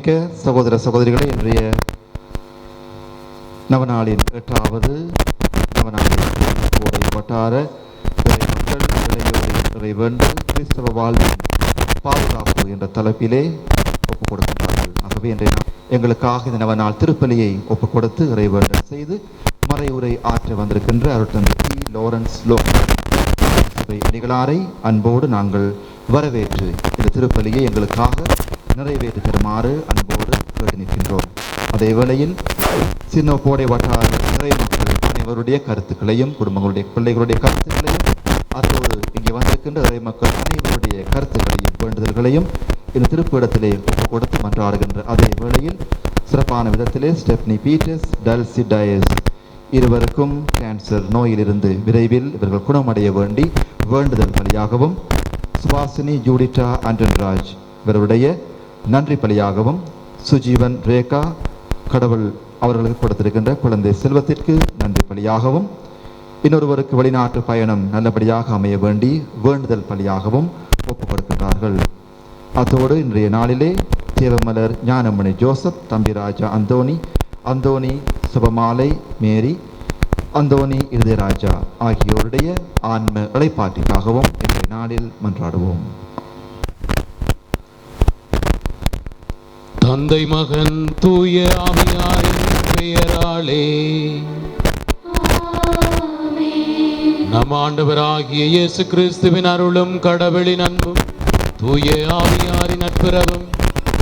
அன்புமிக்க சகோதர சகோதரிகளை, இன்றைய நவநாளின் 8வது நவநாளின் கோடை வட்டார மக்கள் இறைவேண்டல் கிறிஸ்தவ வாழ்வின் பாதுகாப்பு என்ற தலைப்பிலே ஒப்புக் கொடுக்கின்றார்கள். ஆகவே இன்றைய எங்களுக்காக இந்த நவநாள் திருப்பலியை ஒப்புக் கொடுத்து இறைவேண்டல் செய்து மறைவுரை ஆற்ற வந்திருக்கின்ற அருட்தந்தை டி. லாரன்ஸ் அடிகளாரை அன்போடு நாங்கள் வரவேற்று இந்த திருப்பலியை எங்களுக்காக நிறைவேற்றி தருமாறு அன்போடு கேட்டு நிற்கின்றோம். அதே வேளையில் சின்ன கோடை வட்டார இறை மக்கள் அனைவருடைய கருத்துக்களையும், குடும்பங்களுடைய பிள்ளைகளுடைய கருத்துக்களையும், அதோடு இங்கே வந்திருக்கின்ற இறை மக்கள் அனைவருடைய கருத்துக்களையும் வேண்டுதல்களையும் இந்த திருப்பிடத்திலே ஒப்புக் கொடுத்து மன்றாடுகின்ற அதே வேளையில் சிறப்பான விதத்திலே ஸ்டெப்னி பீட்டர்ஸ், டல்சி டயஸ் இருவருக்கும் கேன்சர் நோயிலிருந்து விரைவில் இவர்கள் குணமடைய வேண்டி வேண்டுதல் பலியாகவும், சுபாசினி ஜூடிட்டா ஆண்டன்ராஜ் இவருடைய நன்றி பலியாகவும், சுஜீவன் ரேகா கடவுள் அவர்களுக்கு கொடுத்திருக்கின்ற குழந்தை செல்வத்திற்கு நன்றி பலியாகவும், இன்னொருவருக்கு வெளிநாட்டு பயணம் நல்லபடியாக அமைய வேண்டி வேண்டுதல் பலியாகவும் ஒப்புக் கொடுக்கின்றார்கள். அத்தோடு இன்றைய நாளிலே தேவமலர் ஞானமணி ஜோசப், தம்பிராஜா அந்தோனி சுபமாலை மேரி, அந்தோனி இருதயராஜா ஆகியோருடைய ஆன்ம இளைப்பாற்றிக்காகவும் இன்றைய நாளில் மன்றாடுவோம். தந்தை மகன் தூய ஆவியாரின் பெயராலே நம் ஆண்டவராகிய இயேசு கிறிஸ்துவின் அருளும் கடவுளின் அன்பும் தூய ஆவியாரின் நட்புறவும்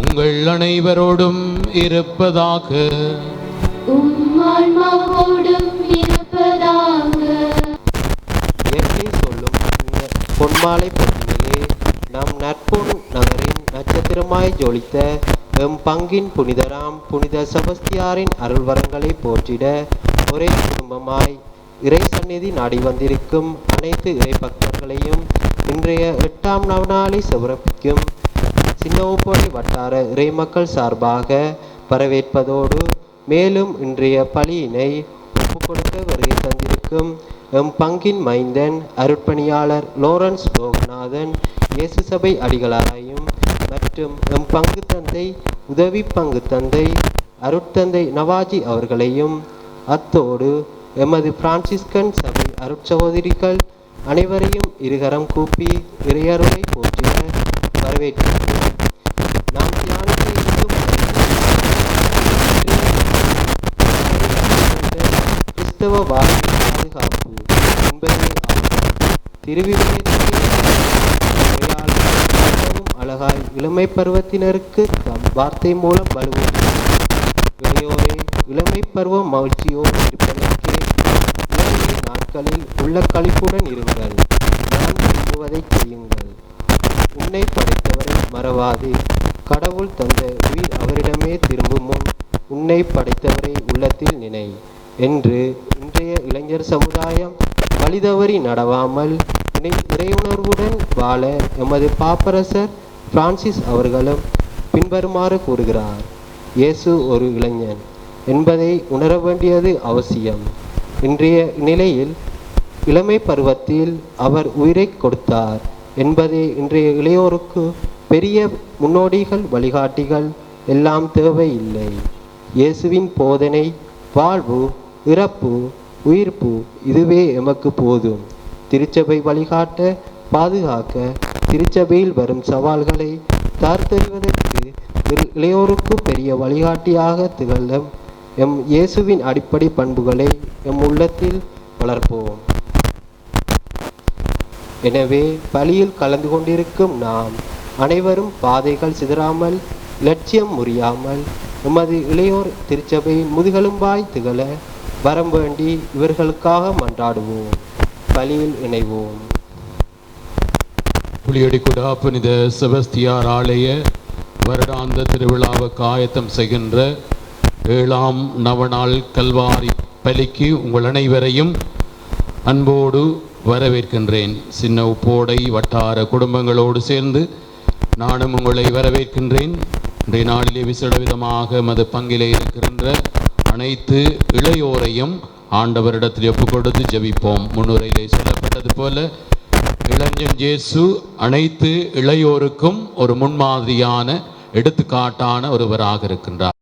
உங்கள் அனைவரோடும் இருப்பதாக. இயற்கை சொல்லும் பொன்மாலை பொன்னிலே நம் நற்பொன் நகரின் நட்சத்திரமாய் ஜொலித்த எம் பங்கின் புனிதராம் புனித செபஸ்தியாரின் அருள்வரங்களை போற்றிட ஒரே குடும்பமாய் இறை சந்நிதி நாடி வந்திருக்கும் அனைத்து இறை பக்தர்களையும் இன்றைய 8ஆம் நவநாளை சிறப்பிக்கும் சின்னவுப்போடை வட்டார இறை மக்கள் சார்பாக வரவேற்பதோடு, மேலும் இன்றைய பலியினை ஒப்புக் கொடுக்க வருகை தந்திருக்கும் எம் பங்கின் மைந்தன் அருட்பணியாளர் லாரன்ஸ் லோகநாதன் இயேசு சபை அடிகளாரையும் மற்றும் எம் பங்கு தந்தை உதவி பங்கு தந்தை அருட்தந்தை நவாஜி அவர்களையும், அத்தோடு எமது பிரான்சிஸ்கன் சபை அருட்சகோதரிகள் அனைவரையும் இருகரம் கூப்பி இறையருளை போற்றிட வரவேற்கிறோம். நாம் தியானிக்க இருக்கும் கிறிஸ்தவ வாழ்வின் பாதுகாப்பு என்பதே திருவிவிலியத்தின் அழகாய் இளமை பருவத்தினருக்கு தம் வார்த்தை மூலம் வலுவூட்டினார். இளையோரே, இளமை பருவம் மகிழ்ச்சியோடு இருப்பதற்கே இளமை நாட்களில் உள்ள களிப்புடன் இருங்கள். நான் விரும்புவதை செய்யுங்கள். உன்னை படைத்தவரை மறவாதே. கடவுள் தந்த உயிர் அவரிடமே திரும்பும் முன் உன்னை படைத்தவரை உள்ளத்தில் நினை என்று இன்றைய இளைஞர் சமுதாயம் வழிதவறி நடவாமல் இறையுணர்வுடன் வாழ எமது பாப்பரசர் பிரான்சிஸ் அவர்களும் பின்வருமாறு கூறுகிறார். இயேசு ஒரு இளைஞன் என்பதை உணர வேண்டியது அவசியம். இன்றைய நிலையில் இளமை பருவத்தில் அவர் உயிரை கொடுத்தார் என்பதே இன்றைய இளையோருக்கு பெரிய முன்னோடிகள், வழிகாட்டிகள் எல்லாம் தேவையில்லை. இயேசுவின் போதனை, வாழ்வு, இறப்பு, உயிர்ப்பு இதுவே எமக்கு போதும். திருச்சபை வழிகாட்ட, பாதுகாக்க, திருச்சபையில் வரும் சவால்களை தார்த்தெறிவதற்கு இளையோருக்கு பெரிய வழிகாட்டியாக திகழும் எம் இயேசுவின் அடிப்படை பண்புகளை எம் உள்ளத்தில் வளர்ப்போம். எனவே பலியில் கலந்து கொண்டிருக்கும் நாம் அனைவரும் பாதைகள் சிதறாமல், லட்சியம் முறியாமல் எமது இளையோர் திருச்சபையின் முதுகெலும்பாய் திகழ வரம் வேண்டி இவர்களுக்காக மன்றாடுவோம். பலியில் இணைவோம். புளியடிக்குடா புனித செபஸ்தியார் ஆலய வருடாந்த திருவிழாவுக்கு ஆயத்தம் செய்கின்ற 7ஆம் நவநாள் கல்வாரி பலிக்கு உங்கள் அனைவரையும் அன்போடு வரவேற்கின்றேன். சின்ன உப்போடை வட்டார குடும்பங்களோடு சேர்ந்து நானும் உங்களை வரவேற்கின்றேன். இன்றைய நாளிலே விசேட விதமாக மது பங்கிலே இருக்கின்ற அனைத்து இளையோரையும் ஆண்டவரிடத்தில் ஒப்புக் கொடுத்து ஜெபிப்போம். முன்னுரையிலே சொல்லப்பட்டது போல இளைஞன் இயேசு அனைத்து இளையோருக்கும் ஒரு முன்மாதிரியான எடுத்துக்காட்டான ஒருவராக இருக்கின்றார்.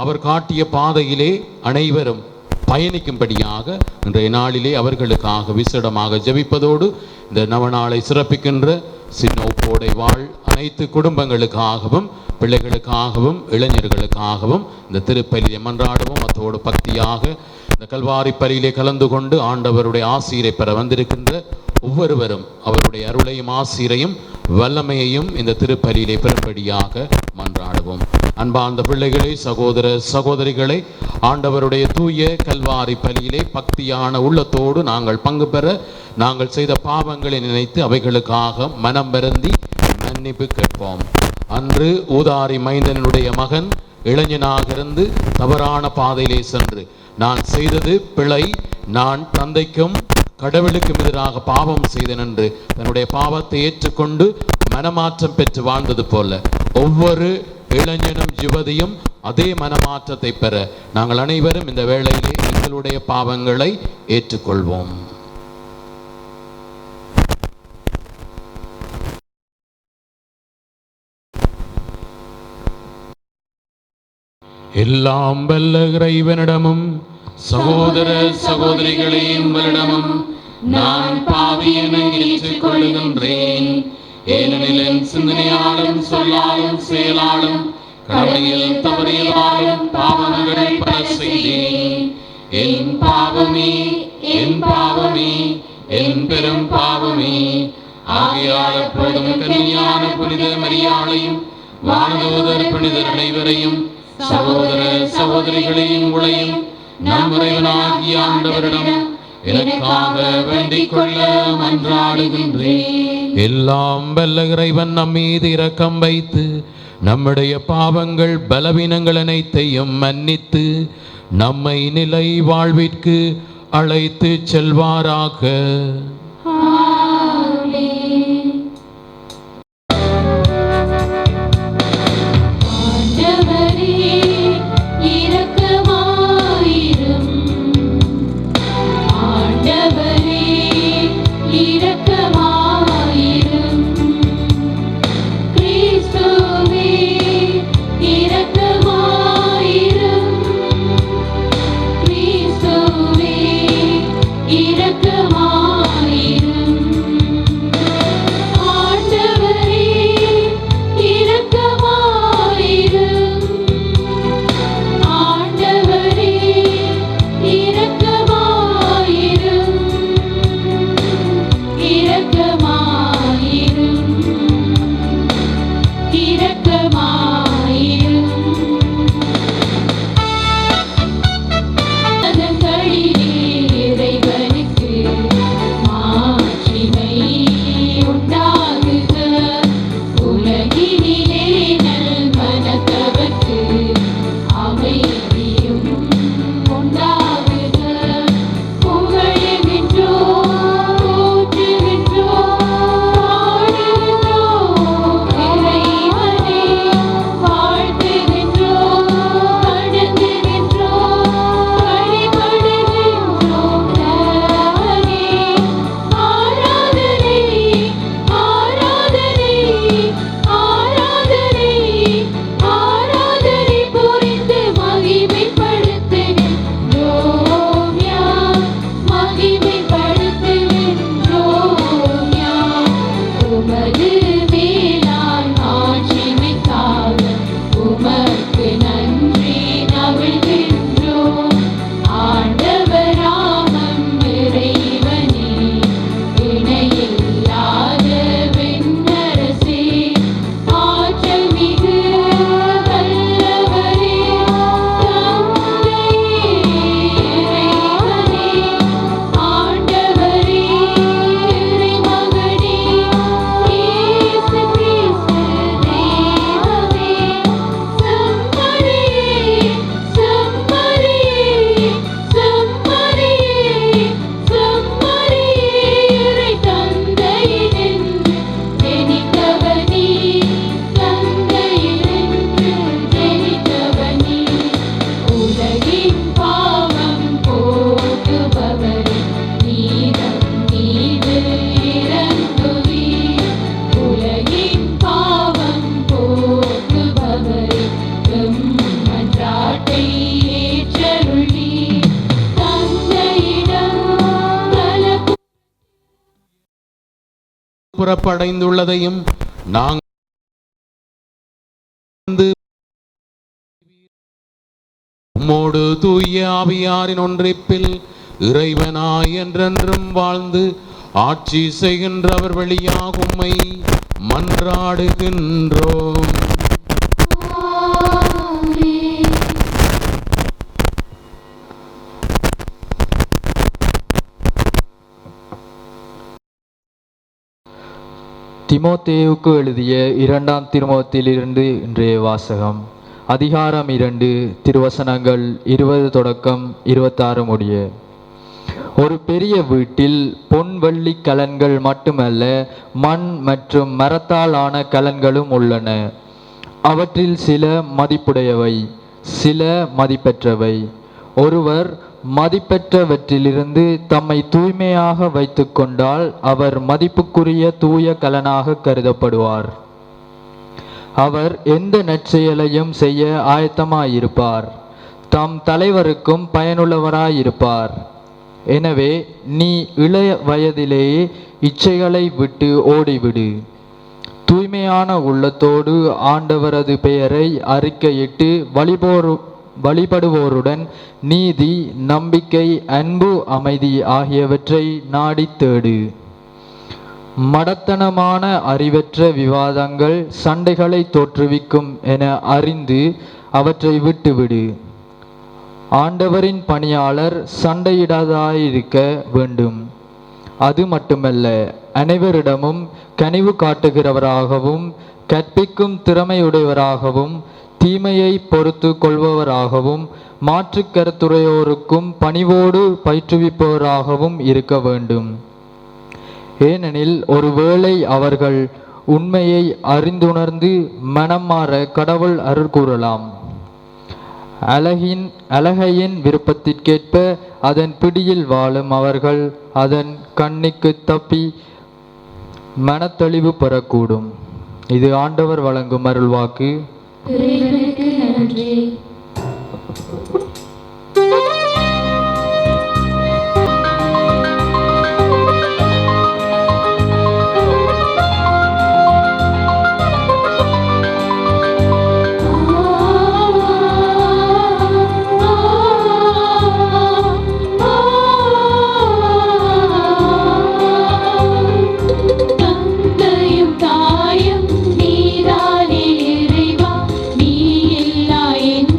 அவர் காட்டிய பாதையிலே அனைவரும் பயணிக்கும்படியாக இன்றைய நாளிலே அவர்களுக்காக விசேடமாக ஜெபிப்பதோடு இந்த நவநாளை சிறப்பிக்கின்ற சின்னோப்போடை வாழ் அனைத்து குடும்பங்களுக்காகவும் பிள்ளைகளுக்காகவும் இளைஞர்களுக்காகவும் இந்த திருப்பலியை மன்றாடுவோம். அத்தோடு பக்தியாக இந்த கல்வாரி பலியிலே கலந்து கொண்டு ஆண்டவருடைய ஆசீரை பெற வந்திருக்கின்ற ஒவ்வொருவரும் அவருடைய அருளையும் ஆசீரையும் வல்லமையையும் இந்த திருப்பலியிலே பெறும்படியாக மன்றாடுவோம். அன்பார்ந்த பிள்ளைகளை, சகோதர சகோதரிகளை, ஆண்டவருடைய தூய கல்வாரி பலியிலே பக்தியான உள்ளத்தோடு நாங்கள் பங்கு பெற நாங்கள் செய்த பாவங்களை நினைத்து அவைகளுக்காக மனம் வருந்தி மன்னிப்பு கேட்போம். அன்று ஊதாரி மைந்தனுடைய மகன் இளைஞனாக இருந்து தவறான பாதையிலே சென்று நான் செய்தது பிழை, நான் தந்தைக்கும் கடவுளுக்கும் எதிராக பாவம் செய்தேன் என்று தன்னுடைய பாவத்தை ஏற்றுக்கொண்டு மனமாற்றம் பெற்று வாழ்ந்தது போல ஒவ்வொரு இளைஞனும் யுவதியும் அதே மனமாற்றத்தை பெற நாங்கள் அனைவரும் இந்த வேளையிலே எங்களுடைய பாவங்களை ஏற்றுக்கொள்வோம். எல்லாம் வல்ல இறைவனிடமும் சகோதர சகோதரிகளையும் உங்களிடமும் நான் பாவி என ஏற்றுக்கொள்ளுகின்றேன். ஏனெனில் என் சிந்தனையாலும் சொல்லாலும் செயலாலும் கடமையில் தவறியதாலும் பாவங்கள் பல செய்தேன். என் பாவமே, என் பாவமே, என் பெரும் பாவமே. ஆகையால் எப்போதும் கன்னியான புனித மரியாளையும் வானதூதர் புனிதர் அனைவரையும் சகோதர சகோதரிகளையும் உங்களையும் நம் இறைவனாகிய ஆண்டவரிடம் எனக்காக வேண்டிக் கொள்ள மன்றாடுகின்றேன். எல்லாம் வல்ல இறைவன் நம் மீது இரக்கம் வைத்து நம்முடைய பாவங்கள் பலவீனங்கள் அனைத்தையும் மன்னித்து நம்மை நிலை வாழ்விற்கு அழைத்து செல்வாராக. புறப்படைந்துள்ளதையும் நாங்கள் உம்மோடு தூய ஆவியாரின் ஒன்றிப்பில் இறைவனாய் என்றென்றும் வாழ்ந்து ஆட்சி செய்கின்றவர் வழியாக உம்மை மன்றாடுகின்றோம். திமோத்தேயுக்கு எழுதிய 2ஆம் திருமுகத்திலிருந்து இன்றைய வாசகம். அதிகாரம் 2, திருவசனங்கள் 20 தொடக்கம் 26 முடிய. ஒரு பெரிய வீட்டில் பொன் வெள்ளி கலன்கள் மட்டுமல்ல, மண் மற்றும் மரத்தால் ஆன கலன்களும் உள்ளன. அவற்றில் சில மதிப்புடையவை, சில மதிப்பற்றவை. ஒருவர் மதிப்பற்றவற்றிலிருந்து தம்மை தூய்மையாக வைத்து கொண்டால் அவர் மதிப்புக்குரிய தூய கலனாக கருதப்படுவார். அவர் எந்த நற்செயலையும் செய்ய ஆயத்தமாயிருப்பார், தம் தலைவருக்கும் பயனுள்ளவராயிருப்பார். எனவே நீ இளைய வயதிலேயே இச்சைகளை விட்டு ஓடிவிடு. தூய்மையான உள்ளத்தோடு ஆண்டவரது பெயரை அறிக்கையிட்டு வழிபடுவோருடன் நீதி, நம்பிக்கை, அன்பு, அமைதி ஆகியவற்றை நாடி தேடு. மடத்தனமான அறிவற்ற விவாதங்கள் சண்டைகளை தோற்றுவிக்கும் என அறிந்து அவற்றை விட்டுவிடு. ஆண்டவரின் பணியாளர் சண்டையிடாதாயிருக்க வேண்டும். அது மட்டுமல்ல, அனைவரிடமும் கனிவு காட்டுகிறவராகவும் கற்பிக்கும் திறமையுடையவராகவும் தீமையை பொறுத்து கொள்பவராகவும் மாற்று கருத்துரையோருக்கும் பணிவோடு பயிற்றுவிப்பவராகவும் இருக்க வேண்டும். ஏனெனில் ஒருவேளை அவர்கள் உண்மையை அறிந்துணர்ந்து மனம் மாற கடவுள் அருள் கூறலாம். அழகையின் விருப்பத்திற்கேற்ப அதன் பிடியில் வாழும் அவர்கள் அதன் கண்ணிக்கு தப்பி மனத்தெளிவு பெறக்கூடும். இது ஆண்டவர் வழங்கும் அருள்வாக்கு. இறைவனுக்கு நன்றி. தந்தையும் தாயும் நீதானே இறைவா, நீ இல்லா என்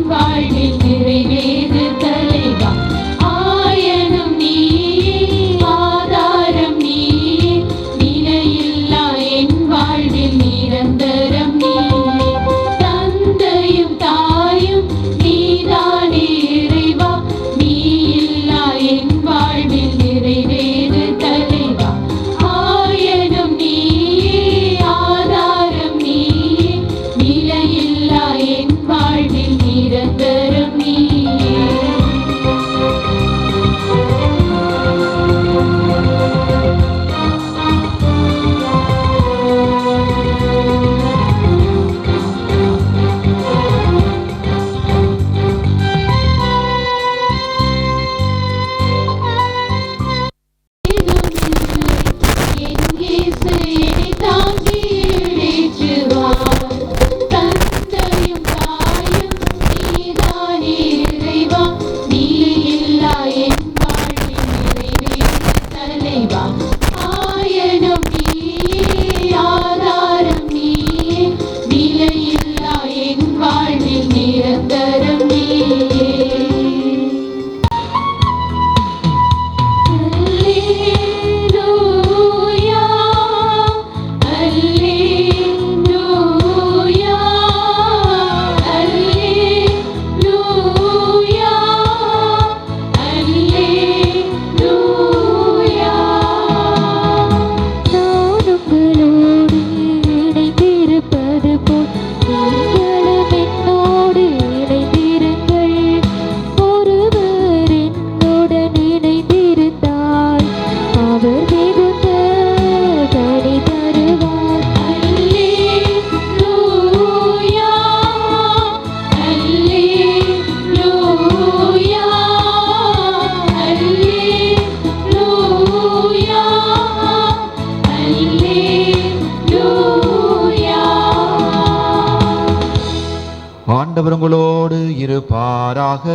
உங்களோடு இருப்பாராக.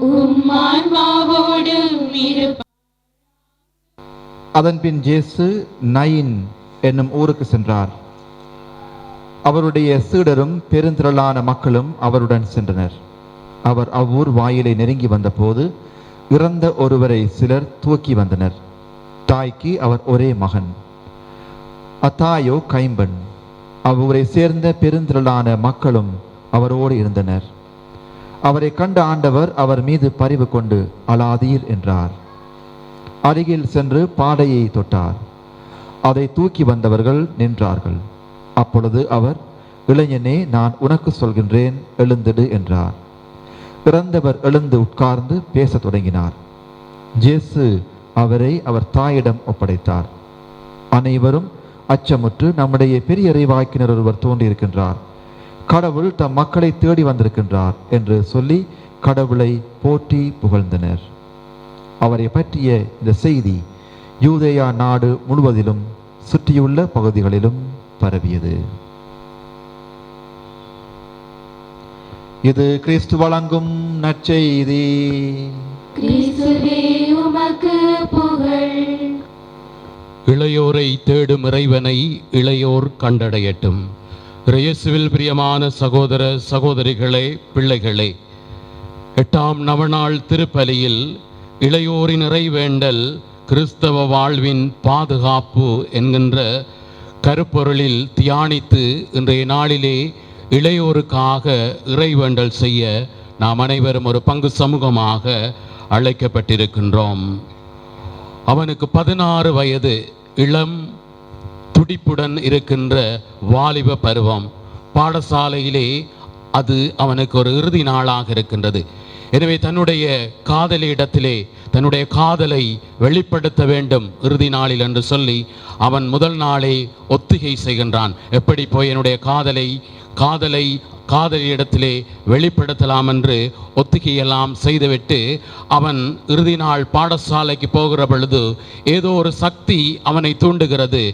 உம் ஆன்மாவோடும் இருப்பாராக. அதன்பின் இயேசு நயின் என்னும் ஊருக்கு சென்றார். அவருடைய சீடரும் பெருந்திரளான மக்களும் அவருடன் சென்றனர். அவர் அவ்வூர் வாயிலை நெருங்கி வந்தபோது இறந்த ஒருவரை சிலர் தூக்கி வந்தனர். தாய்க்கு அவர் ஒரே மகன், அத்தாயோ கைம்பெண். அவ்வூரை சேர்ந்த பெருந்திரளான மக்களும் அவரோடு இருந்தனர். அவரை கண்ட ஆண்டவர் அவர் மீது பரிவு கொண்டு அழாதீர் என்றார். அருகில் சென்று பாடையை தொட்டார். அதை தூக்கி வந்தவர்கள் நின்றார்கள். அப்பொழுது அவர், இளைஞனே, நான் உனக்கு சொல்கின்றேன், எழுந்திடு என்றார். இறந்தவர் எழுந்து உட்கார்ந்து பேசத் தொடங்கினார். இயேசு அவரை அவர் தாயிடம் ஒப்படைத்தார். அனைவரும் அச்சமுற்று, நம்முடைய பெரிய இறைவாக்கினர் ஒருவர் தோன்றியிருக்கின்றார், கடவுள் தம் மக்களை தேடி வந்திருக்கின்றார் என்று சொல்லி கடவுளை போற்றி புகழ்ந்தனர். அவரை பற்றிய இந்த செய்தி யூதேயா நாடு முழுவதிலும் சுற்றியுள்ள பகுதிகளிலும் பரவியது. இது கிறிஸ்து வழங்கும் நற்செய்தி. கிறிஸ்துவே உமக்கு புகழ். இளையோரை தேடும் இறைவனை இளையோர் கண்டடையட்டும். இயேசுவில் பிரியமான சகோதர சகோதரிகளே, பிள்ளைகளே, 8ஆம் நவநாள் திருப்பலியில் இளையோரின் இறைவேண்டல் கிறிஸ்தவ வாழ்வின் பாதுகாப்பு என்கின்ற கருப்பொருளில் தியானித்து இன்றைய நாளிலே இளையோருக்காக இறைவேண்டல் செய்ய நாம் அனைவரும் ஒரு பங்கு சமூகமாக அழைக்கப்பட்டிருக்கின்றோம். அவனுக்கு 16 வயது, இளம் துடிப்புடன் இருக்கின்ற வாலிப பருவம். பாடசாலையிலே அது அவனுக்கு ஒரு இறுதி நாளாக இருக்கின்றது. எனவே தன்னுடைய காதலியிடத்திலே தன்னுடைய காதலை வெளிப்படுத்த வேண்டும் இறுதி நாளில் என்று சொல்லி அவன் முதல் நாளே ஒத்திகை செய்கின்றான். எப்படி போய் என்னுடைய காதலியிடத்திலே வெளிப்படுத்தலாம் என்று ஒத்திகையெல்லாம் செய்துவிட்டு அவன் இறுதி நாள் பாடசாலைக்கு போகிற பொழுது ஏதோ ஒரு சக்தி அவனை தூண்டுகிறது.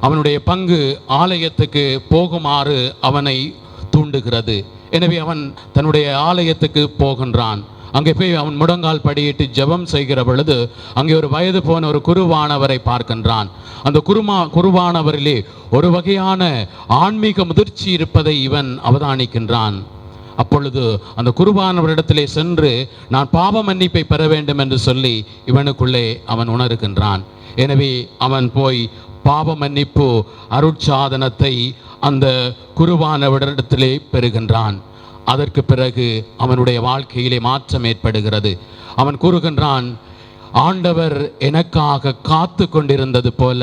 அவனுடைய பங்கு ஆலயத்துக்கு போகுமாறு அவனை தூண்டுகிறது. எனவே அவன் தன்னுடைய ஆலயத்துக்கு போகின்றான். அங்கே போய் அவன் முடங்கால் படியிட்டு ஜெபம் செய்கிற பொழுது அங்கே ஒரு வயது போன ஒரு குருவானவரை பார்க்கின்றான். அந்த குருவானவரிலே ஒரு வகையான ஆன்மீக முதிர்ச்சி இருப்பதை இவன் அவதானிக்கின்றான். அப்பொழுது அந்த குருவானவரிடத்திலே சென்று நான் பாவ மன்னிப்பை பெற வேண்டும் என்று சொல்லி இவனுக்குள்ளே அவன் உணர்கின்றான். எனவே அவன் போய் பாவ மன்னிப்பு அருட்சாதனத்தை அந்த குருவானவரிடத்திலே பெறுகின்றான். அதற்கு பிறகு அவனுடைய வாழ்க்கையிலே மாற்றம் ஏற்படுகிறது. அவன் கூறுகின்றான், ஆண்டவர் எனக்காக காத்து கொண்டிருந்தது போல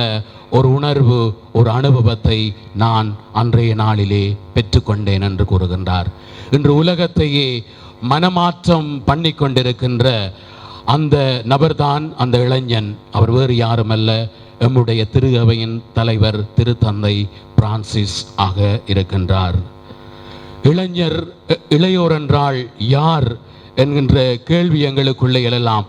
ஒரு உணர்வு, ஒரு அனுபவத்தை நான் அன்றைய நாளிலே பெற்றுக்கொண்டேன் என்று கூறுகின்றார். இன்று உலகத்தையே மனமாற்றம் பண்ணி கொண்டிருக்கின்ற அந்த நபர்தான் அந்த இளைஞன். அவர் வேறு யாருமல்ல, எம்முடைய திரு அவையின் தலைவர் திருத்தந்தை பிரான்சிஸ் ஆக இருக்கின்றார். இளையோர் என்றால் யார் என்கின்ற கேள்வி எங்களுக்குள்ளே எழலாம்.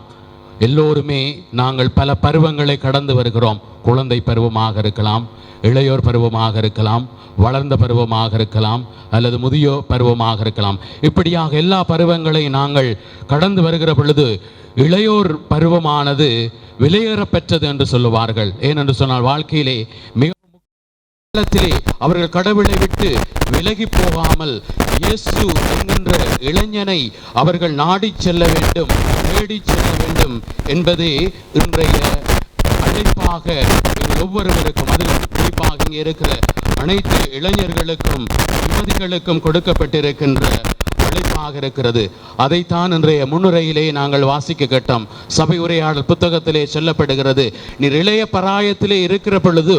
எல்லோருமே நாங்கள் பல பருவங்களை கடந்து வருகிறோம். குழந்தை பருவமாக இருக்கலாம், இளையோர் பருவமாக இருக்கலாம், வளர்ந்த பருவமாக இருக்கலாம், அல்லது முதியோர் பருவமாக இருக்கலாம். இப்படியாக எல்லா பருவங்களையும் நாங்கள் கடந்து வருகிற பொழுது இளையோர் பருவமானது விலையேறப்பெற்றது என்று சொல்லுவார்கள். ஏனென்று சொன்னால் வாழ்க்கையிலே மிக காலத்திலே அவர்கள் கடவுளை விட்டு விலகி போகாமல் இயேசு என்கின்ற இளைஞனை அவர்கள் நாடிச் செல்ல வேண்டும், தேடிச் செல்ல வேண்டும் என்பதே இன்றைய அழைப்பாக ஒவ்வொருவருக்கும், அதில் குறிப்பாக இங்கே இருக்கிற அனைத்து இளைஞர்களுக்கும் யுவதிகளுக்கும் கொடுக்கப்பட்டிருக்கின்ற அழைப்பாக இருக்கிறது. அதைத்தான் இன்றைய முன்னுரையிலே நாங்கள் வாசிக்க கேட்டோம். சபை உரையாடல் புத்தகத்திலே சொல்லப்படுகிறது, நீர் இளைய பராயத்திலே இருக்கிற பொழுது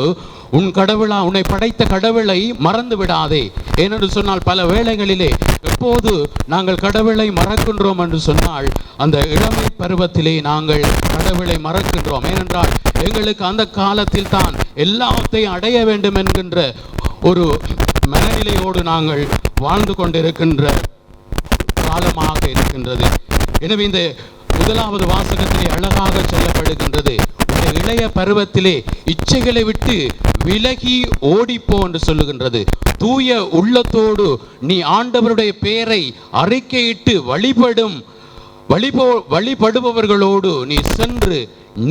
உன் கடவுளா, உன்னை படைத்த கடவுளை மறந்து விடாதே. ஏனென்று சொன்னால் பல வேளைகளிலே எப்போது நாங்கள் கடவுளை மறக்கின்றோம் என்று சொன்னால் அந்த இளமை பருவத்திலே நாங்கள் கடவுளை மறக்கின்றோம். ஏனென்றால் எங்களுக்கு அந்த காலத்தில் தான் எல்லாத்தையும் அடைய வேண்டும் என்கின்ற ஒரு மனநிலையோடு நாங்கள் வாழ்ந்து கொண்டிருக்கின்ற காலமாக இருக்கின்றது. எனவே இந்த முதலாவது வாசகத்திலே அழகாக சொல்லப்படுகின்றது, இளைய பருவத்திலே இச்சைகளை விட்டு விலகி ஓடிப்போ என்று சொல்லுகின்றது. தூய உள்ளத்தோடு நீ ஆண்டவருடைய பெயரை அறிக்கையிட்டு வழிபடுபவர்களோடு நீ சென்று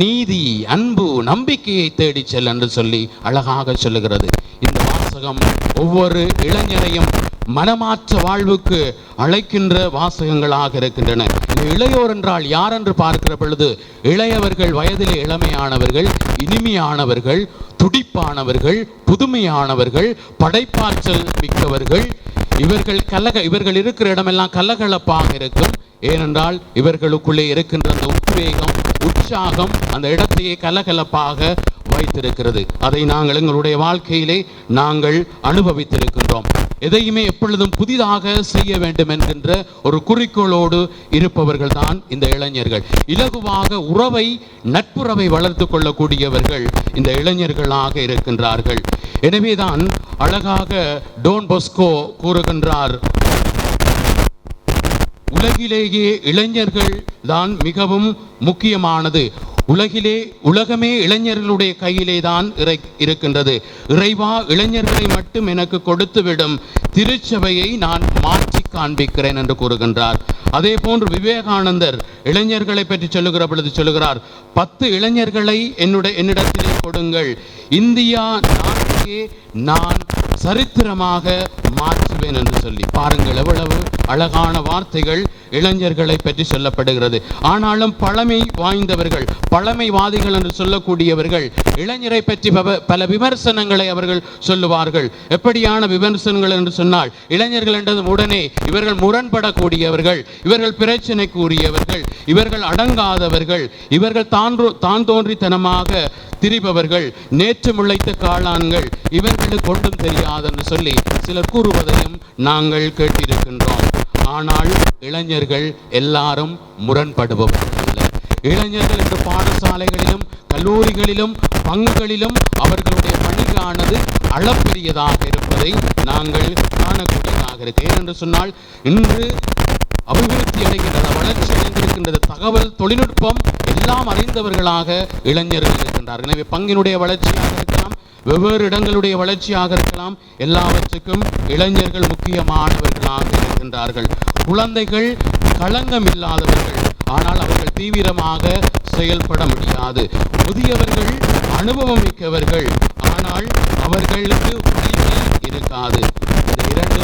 நீதி, அன்பு, நம்பிக்கையை தேடி செல் என்று சொல்லி அழகாக சொல்லுகிறது. இந்த வாசகம் ஒவ்வொரு இளைஞரையும் மனமாற்ற வாழ்வுக்கு அழைக்கின்ற வாசகங்களாக இருக்கின்றன. இளையோர் என்றால் யார் என்று பார்க்கிற பொழுது, இளையவர்கள் வயதிலே இளமையானவர்கள், இனிமையானவர்கள், துடிப்பானவர்கள், புதுமையானவர்கள், படைப்பாற்றல் மிக்கவர்கள். இவர்கள் இருக்கிற இடமெல்லாம் கலகலப்பாக இருக்கும். ஏனென்றால் இவர்களுக்குள்ளே இருக்கின்ற அந்த உத்வேகம், உற்சாகம் அந்த இடத்தையே கலகலப்பாக வைத்திருக்கிறது. அதை நாங்கள் எங்களுடைய வாழ்க்கையிலே நாங்கள் அனுபவித்திருக்கின்றோம். எதையுமே எப்பொழுதும் புதிதாக செய்ய வேண்டும் என்கின்ற ஒரு குறிக்கோளோடு இருப்பவர்கள் தான் இந்த இளைஞர்கள். இலகுவாக நட்புறவை வளர்த்து கொள்ளக்கூடியவர்கள் இந்த இளைஞர்களாக இருக்கின்றார்கள். எனவேதான் அழகாக டோன் பொஸ்கோ கூறுகின்றார், உலகிலேயே இளைஞர்கள் தான் மிகவும் முக்கியமானது. உலகமே இளைஞர்களுடைய கையிலே தான் இருக்கின்றது. இறைவா, இளைஞர்களை மட்டும் எனக்கு கொடுத்துவிடும், திருச்சபையை நான் மாற்றி காண்பிக்கிறேன் என்று கூறுகின்றார். அதே போன்று விவேகானந்தர் இளைஞர்களை பற்றி சொல்லுகிற பொழுது சொல்லுகிறார், 10 இளைஞர்களை என்னிடத்திலே கொடுங்கள், இந்தியா நாட்டையே நான் சரித்திரமாக மாற்றுவேன் என்று சொல்லி. பாருங்கள் எவ்வளவு அழகான வார்த்தைகள் இளைஞர்களை பற்றி சொல்லப்படுகிறது. ஆனாலும் பழமை வாய்ந்தவர்கள், பழமைவாதிகள் என்று சொல்லக்கூடியவர்கள் இளைஞரை பற்றி பல விமர்சனங்களை அவர்கள் சொல்லுவார்கள். எப்படியான விமர்சனங்கள் என்று சொன்னால், இளைஞர்கள் என்றதும் உடனே இவர்கள் முரண்படக்கூடியவர்கள், இவர்கள் பிரச்சனைக்குரியவர்கள், இவர்கள் அடங்காதவர்கள், இவர்கள் தான் தோன்றித்தனமாக திரிபவர்கள், நேற்று முளைத்த காளான்கள், இவர்களுக்கு ஒன்றும் தெரியாது என்று சொல்லி சிலர் கூறுவதையும் நாங்கள் கேட்டிருக்கின்றோம். ஆனால் இளைஞர்கள் எல்லாரும் முரண்படுபவர்கள் அல்ல. இளைஞர்கள் என்று பாடசாலைகளிலும் கல்லூரிகளிலும் பங்குகளிலும் அவர்களுடைய பணியானது அளப்பெரியதாக இருப்பதை நாங்கள் காணக்கூடியதாக இருக்கு. ஏனென்று சொன்னால், இன்று அபிவிருத்தி அடைகின்றது, வளர்ச்சி அடைந்திருக்கின்றது, தகவல் தொழில்நுட்பம் எல்லாம் அறிந்தவர்களாக இளைஞர்கள் இருக்கின்றார்கள். எனவே பங்கினுடைய வளர்ச்சியாக இருக்கலாம், வெவ்வேறு இடங்களுடைய வளர்ச்சியாக இருக்கலாம், எல்லாவற்றுக்கும் இளைஞர்கள் முக்கியமானவர்களாக இருக்கின்றார்கள். குழந்தைகள் களங்கம் இல்லாதவர்கள், ஆனால் அவர்கள் தீவிரமாக செயல்பட முடியாது. முதியவர்கள் அனுபவம் மிக்கவர்கள், ஆனால் அவர்களுக்கு வலிமை இருக்காது. இந்த இரண்டு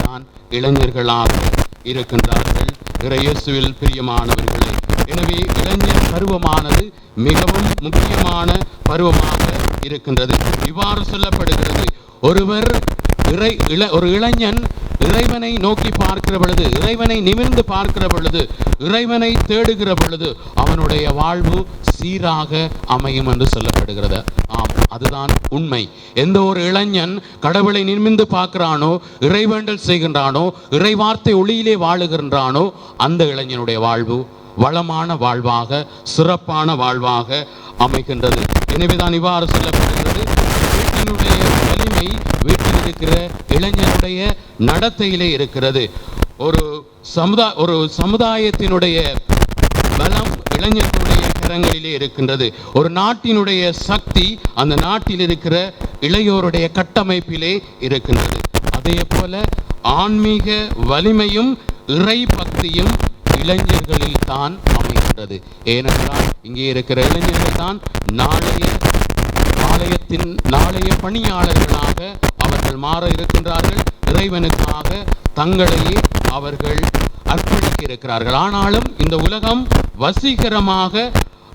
தான் இளைஞர்களாக இருக்கின்றார்கள். இயேசுவில் பிரியமானவர்களே, எனவே இளைஞர் பருவமானது மிகவும் முக்கியமான பருவமாக இருக்கின்றது. இவ்வாறு சொல்லப்படுகிறது, ஒரு இளைஞன் இறைவனை நோக்கி பார்க்கிற பொழுது, இறைவனை நிமிர்ந்து பார்க்கிற பொழுது, இறைவனை தேடுகிற பொழுது அவனுடைய வாழ்வு சீராக அமையும் என்று சொல்லப்படுகிறது. ஆம், அதுதான் உண்மை. எந்த ஒரு இளைஞன் கடவுளை நிமிர்ந்து பார்க்கிறானோ, இறைவேண்டல் செய்கின்றானோ, இறை வார்த்தை ஒளியிலே வாழுகின்றானோ, அந்த இளைஞனுடைய வாழ்வு வளமான வாழ்வாக, சிறப்பான வாழ்வாக அமைகின்றது. எனவேதான் இவ்வாறு சொல்லப்படுகிறது, வீட்டினுடைய வலிமை வீட்டில் இருக்கிற இளைஞனுடைய நடத்தையிலே இருக்கிறது. ஒரு சமுதாயத்தினுடைய பலம் இளைஞர்களுடைய கரங்களிலே இருக்கின்றது. ஒரு நாட்டினுடைய சக்தி அந்த நாட்டில் இருக்கிற இளையோருடைய கட்டமைப்பிலே இருக்கின்றது. அதே போல ஆன்மீக வலிமையும் இறை பக்தியும் இளைஞர்களில் தான் அமைகின்றது. ஏனென்றால் இங்கே இருக்கிற இளைஞர்கள் தான் நாளைய பணியாளர்களாக அவர்கள் மாற இருக்கின்றார்கள். இறைவனுக்காக தங்களையே அவர்கள் அர்ப்பணிக்க இருக்கிறார்கள். ஆனாலும் இந்த உலகம் வசீகரமாக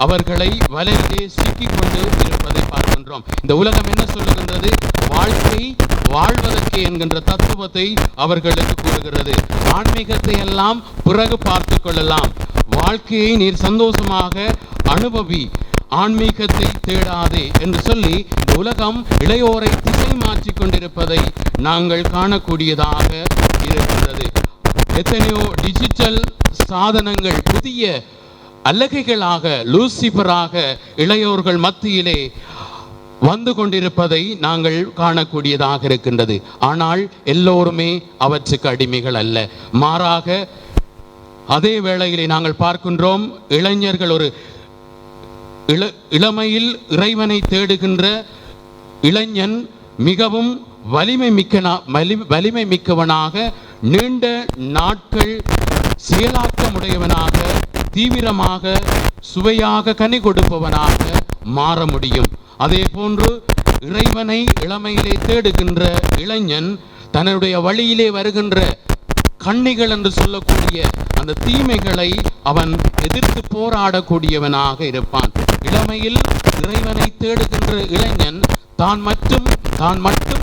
அவர்களை வலையிலே சிக்கிக் கொண்டு இருப்பதை பார்க்கின்றோம். இந்த உலகம் என்ன சொல்லுகின்றது? வாழ்க்கை வாழ்வதற்கு என்கின்ற தத்துவத்தை அவர்களுக்கு கூறுகிறது. ஆன்மீகத்தை எல்லாம் பிறகு பார்த்து கொள்ளலாம், வாழ்க்கையை நீர் சந்தோஷமாக அனுபவி, ஆன்மீகத்தை தேடாதே என்று சொல்லி இந்த உலகம் இளையோரை திசை மாற்றி கொண்டிருப்பதை நாங்கள் காணக்கூடியதாக இருக்கின்றது. எத்தனையோ டிஜிட்டல் சாதனங்கள் புதிய அல்லகைகளாக, லூசிபராக இளையோர்கள் மத்தியிலே வந்து கொண்டிருப்பதை நாங்கள் காணக்கூடியதாக இருக்கின்றது. ஆனால் எல்லோருமே அவற்றுக்கு அடிமைகள் அல்ல. மாறாக அதே வேளையிலே நாங்கள் பார்க்கின்றோம், இளைஞர்கள் ஒரு இளமையில் இறைவனை தேடுகின்ற இளைஞன் மிகவும் வலிமை மிக்கவனாக, நீண்ட நாட்கள் செயலாக்கமுடையவனாக, தீவிரமாக சுவையாக கனி கொடுப்பவனாக மாற முடியும். அதே போன்று இறைவனை இளமையிலே தேடுகின்ற இளைஞன் தன்னுடைய வழியிலே வருகின்ற கண்ணிகள் என்று சொல்லக்கூடிய அந்த தீமைகளை அவன் எதிர்த்து போராடக்கூடியவனாக இருப்பான். இளமையில் இறைவனை தேடுகின்ற இளைஞன் தான் மட்டும்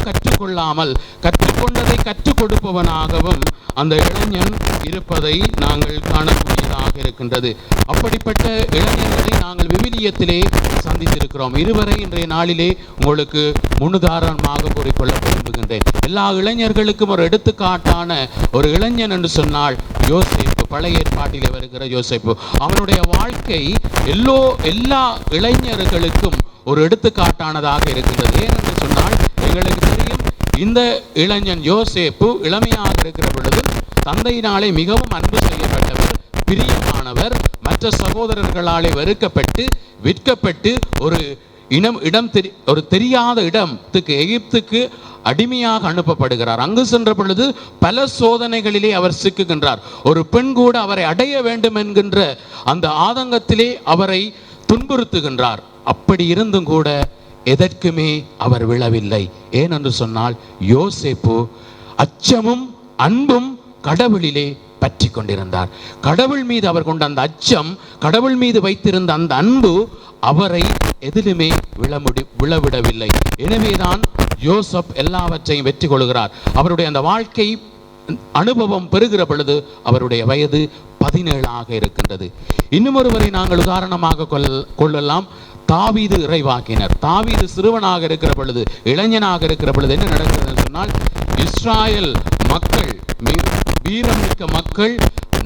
கற்றுக்கொள்ளாமல் கற்றுக்கொண்டதை கற்றுக் கொடுப்பவனாகவும் அந்த இளைஞன் இருப்பதை நாங்கள் காணக்கூடியதாக இருக்கின்றது. அப்படிப்பட்ட இளைஞர்களை நாங்கள் விவிலியத்திலே சந்தித்திருக்கிறோம். இருவரை இன்றைய நாளிலே உங்களுக்கு முன்னுதாரணமாக கூறிக்கொள்ள விரும்புகின்றேன். எல்லா இளைஞர்களுக்கும் ஒரு எடுத்துக்காட்டான ஒரு இளைஞன் என்று சொன்னால் யோசேப்பு, பழைய ஏற்பாட்டிலே வருகிற யோசேப்பு. அவனுடைய வாழ்க்கை எல்லா இளைஞர்களுக்கும் ஒரு எடுத்துக்காட்டானதாக இருக்கின்றது. ஏனென்று சொன்னால் எங்களுக்கு தெரியும், இந்த இளைஞன் யோசேப்பு இளமையாக இருக்கிற பொழுது தந்தையினாலே மிகவும் அன்பு செய்யப்பட்டவர், பிரியமானவர், மற்ற சகோதரர்களாலே வெறுக்கப்பட்டு விற்கப்பட்டு ஒரு தெரியாத இடத்துக்கு, எகிப்துக்கு அடிமையாக அனுப்பப்படுகிறார். அங்கு சென்ற பொழுது பல சோதனைகளிலே அவர் சிக்குகின்றார். ஒரு பெண் கூட அவரை அடைய வேண்டும் என்கின்ற அந்த ஆதங்கத்திலே அவரை துன்புறுத்துகின்றார். அப்படி இருந்தும் கூட எதற்குமே அவர் விழவில்லை. ஏனென்று சொன்னால் யோசேப்பு அச்சமும் அன்பும் கடவுளிலே பற்றி கொண்டிருந்தார். கடவுள் மீது அவர் கொண்ட அந்த அச்சம், கடவுள் மீது வைத்திருந்த அந்த அன்பு அவரை எதிலுமே விழவிடவில்லை. எனவேதான் யோசப் எல்லாவற்றையும் வெற்றி கொள்கிறார். அவருடைய அந்த வாழ்க்கை அனுபவம் பெறுகிற பொழுது அவருடைய வயது 17 இருக்கின்றது. இன்னும் ஒருவரை நாங்கள் உதாரணமாக கொள்ளலாம். தாவீது இறைவாக்கினர். தாவீது சிறுவனாக இருக்கிற பொழுது, இளைஞனாக இருக்கிற பொழுது என்ன நடக்கிறது சொன்னால், இஸ்ராயல் மக்கள், வீரம் மிக்க மக்கள்,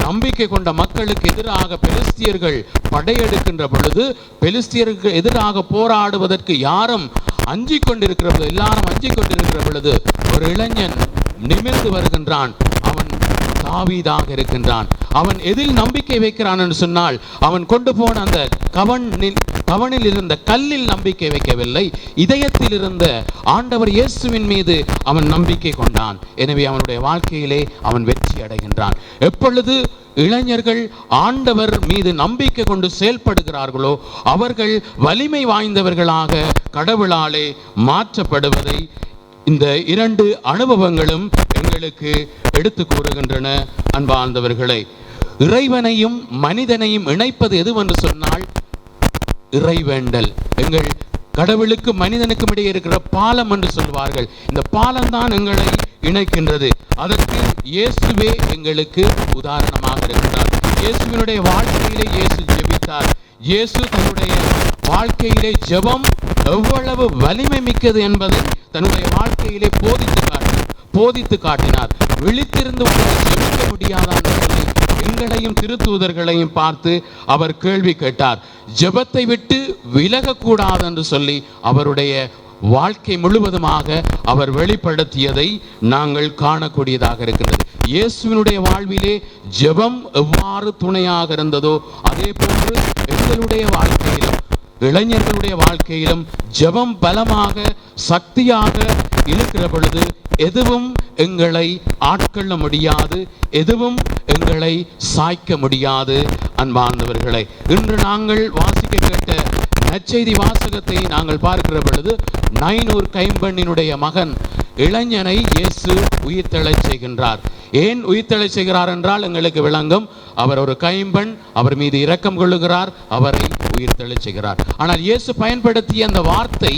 நம்பிக்கை கொண்ட மக்களுக்கு எதிராக பெலிஸ்தியர்கள் படையெடுக்கின்ற பொழுது, பெலிஸ்தியருக்கு எதிராக போராடுவதற்கு யாரும் அஞ்சிக் கொண்டிருக்கிற பொழுது, எல்லாரும் அஞ்சிக் கொண்டிருக்கிற பொழுது ஒரு இளைஞன் நிமிர்ந்து வருகின்றான். அவன் தாவீதாக இருக்கின்றான். அவன் எதில் நம்பிக்கை வைக்கிறான் என்று சொன்னால், அவன் கொண்டு போன அந்த கவனில் இருந்த கல்லில் நம்பிக்கை வைக்கவில்லை, இதயத்தில் இருந்த ஆண்டவர் இயேசுவின் மீது அவன் நம்பிக்கை கொண்டான். எனவே அவனுடைய வாழ்க்கையிலே அவன் வெற்றி அடைகின்றான். எப்பொழுது இளைஞர்கள் ஆண்டவர் மீது நம்பிக்கை கொண்டு செயல்படுகிறார்களோ அவர்கள் வலிமை வாய்ந்தவர்களாக கடவுளாலே மாற்றப்படுவதை இந்த 2 அனுபவங்களும் எங்களுக்கு எடுத்து கூறுகின்றன. அன்பார்ந்தவர்களே, இறைவனையும் மனிதனையும் இணைப்பது எதுவென்று சொன்னால் இறைவேண்டல். எங்கள் கடவுளுக்கு மனிதனுக்கும் இடையே இருக்கிற பாலம் என்று சொல்வார்கள். இந்த பாலம் தான் எங்களை இணைக்கின்றது. அதற்கு இயேசுவே எங்களுக்கு உதாரணமாக இருக்கிறார். இயேசுவினுடைய வாழ்க்கையிலே இயேசு ஜெபித்தார். இயேசு தன்னுடைய வாழ்க்கையிலே ஜெபம் எவ்வளவு வலிமை மிக்கது என்பதை தன்னுடைய வாழ்க்கையிலே போதித்து காட்டினார். விழித்திருந்து ஜெபிக்க முடியாதான் சொல்லி எங்களையும் திருத்தூதர்களையும் பார்த்து அவர் கேள்வி கேட்டார். ஜெபத்தை விட்டு விலகக்கூடாது என்று சொல்லி அவருடைய வாழ்க்கை முழுவதுமாக அவர் வெளிப்படுத்தியதை நாங்கள் காணக்கூடியதாக இருக்கிறது. இயேசுவினுடைய வாழ்விலே ஜெபம் எவ்வாறு துணையாக இருந்ததோ அதே போன்று எங்களுடைய வாழ்க்கையிலும், இளைஞர்களுடைய வாழ்க்கையிலும் ஜெபம் பலமாக சக்தியாக இருக்கிற பொழுது எதுவும் எங்களை ஆட்கொள்ள முடியாது, எதுவும் எங்களை சாய்க்க முடியாது. அன்பார்ந்தவர்களை, இன்று நாங்கள் வாசிக்க கேட்ட நற்செய்தி வாசகத்தை நாங்கள் பார்க்கிற பொழுது, நைனூர் கைம்பெண்ணினுடைய மகன் இளைஞனை இயேசு உயிர்த்தெழச் செய்கின்றார். ஏன் உயிர்த்தெழச் செய்கிறார் என்றால் எங்களுக்கு விளங்கும். அவர் ஒரு கைம்பெண், அவர் மீது இரக்கம் கொள்ளுகிறார், அவரை உயிர்த்தெழச் செய்கிறார். ஆனால் இயேசு பயன்படுத்திய அந்த வார்த்தை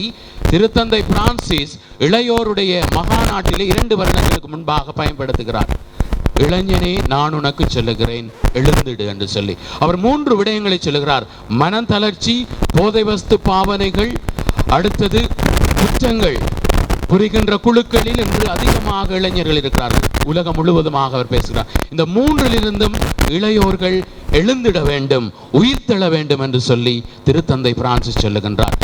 திருத்தந்தை பிரான்சிஸ் இளையோருடைய மகாநாட்டிலே 2 வருடங்களுக்கு முன்பாக பயன்படுத்துகிறார். இளைஞனே, நான் உனக்கு சொல்லுகிறேன், எழுந்திடு என்று சொல்லி அவர் 3 விடயங்களை சொல்லுகிறார். மனம் தளர்ச்சி, போதை வஸ்து பாவனைகள், அடுத்தது குற்றங்கள் புரிகின்ற குழுக்களில் இன்று அதிகமாக இளைஞர்கள் இருக்கிறார்கள். உலகம் முழுவதுமாக அவர் பேசுகிறார். இந்த 3லிருந்தும் இளையோர்கள் எழுந்திட வேண்டும், உயிர்த்தெழ வேண்டும் என்று சொல்லி திருத்தந்தை பிரான்சிஸ் சொல்லுகின்றார்.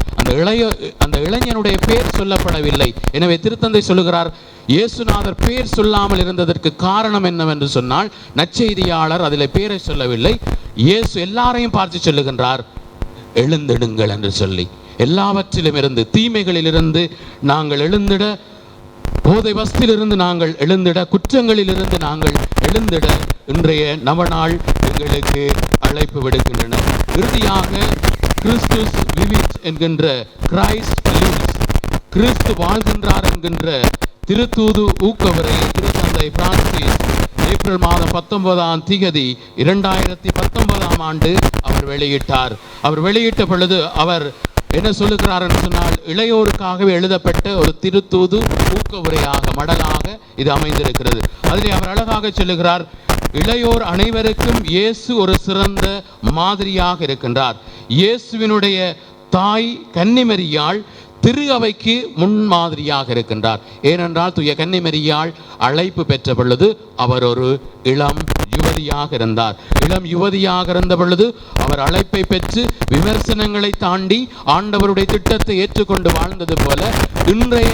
அந்த இளைஞனுடைய பேர் சொல்லப்படவில்லை. எனவே திருத்தந்தை சொல்லுகிறார், இயேசுநாதர் பேர் சொல்லாமல் இருந்ததற்கு காரணம் என்னவென்று சொன்னால், நற்செய்தியாளர் அதில் பேரை சொல்லவில்லை. இயேசு எல்லாரையும் பார்த்து சொல்லுகின்றார், எழுந்திடுங்கள் என்று சொல்லி. எல்லாவற்றிலும் இருந்து, தீமைகளிலிருந்து நாங்கள் எழுந்திட போதை வஸ்திலிருந்து நாங்கள் எழுந்திட, குற்றங்களிலிருந்து நாங்கள் எழுந்திட இன்றைய நவநாள் எங்களுக்கு அழைப்பு விடுக்கின்றன. இறுதியாக கிறிஸ்துஸ் விவிட் என்கின்ற கிரைஸ்ட் லிவ்ஸ், கிறிஸ்து வாழ்கின்றார் என்கின்ற திருத்தூது ஊக்கவரை திருத்தந்தை பிரான்சிஸ் ஏப்ரல் மாதம் 19ஆம் தேதி 2019ஆம் ஆண்டு அவர் வெளியிட்டார். அவர் வெளியிட்ட பொழுது அவர் என்ன சொல்லுகிறார் என்று சொன்னால், இளையோருக்காகவே எழுதப்பட்ட ஒரு திருத்தூது ஊக்க உரையாக மடலாக இது அமைந்திருக்கிறது. அதிலே அவர் அழகாக சொல்லுகிறார், இளையோர் அனைவருக்கும் இயேசு ஒரு சிறந்த மாதிரியாக இருக்கின்றார். இயேசுவினுடைய தாய் கன்னிமரியாள் திரு அவைக்கு முன்மாதிரியாக இருக்கின்றார். ஏனென்றால் தூய கன்னிமரியாள் அழைப்பு பெற்ற பொழுது அவர் ஒரு இளம் யுவதியாக இருந்தார். இளம் யுவதியாக இருந்த பொழுது அவர் அழைப்பை பெற்று விமர்சனங்களை தாண்டி ஆண்டவருடைய திட்டத்தை ஏற்றுக்கொண்டு வாழ்ந்தது போல இன்றைய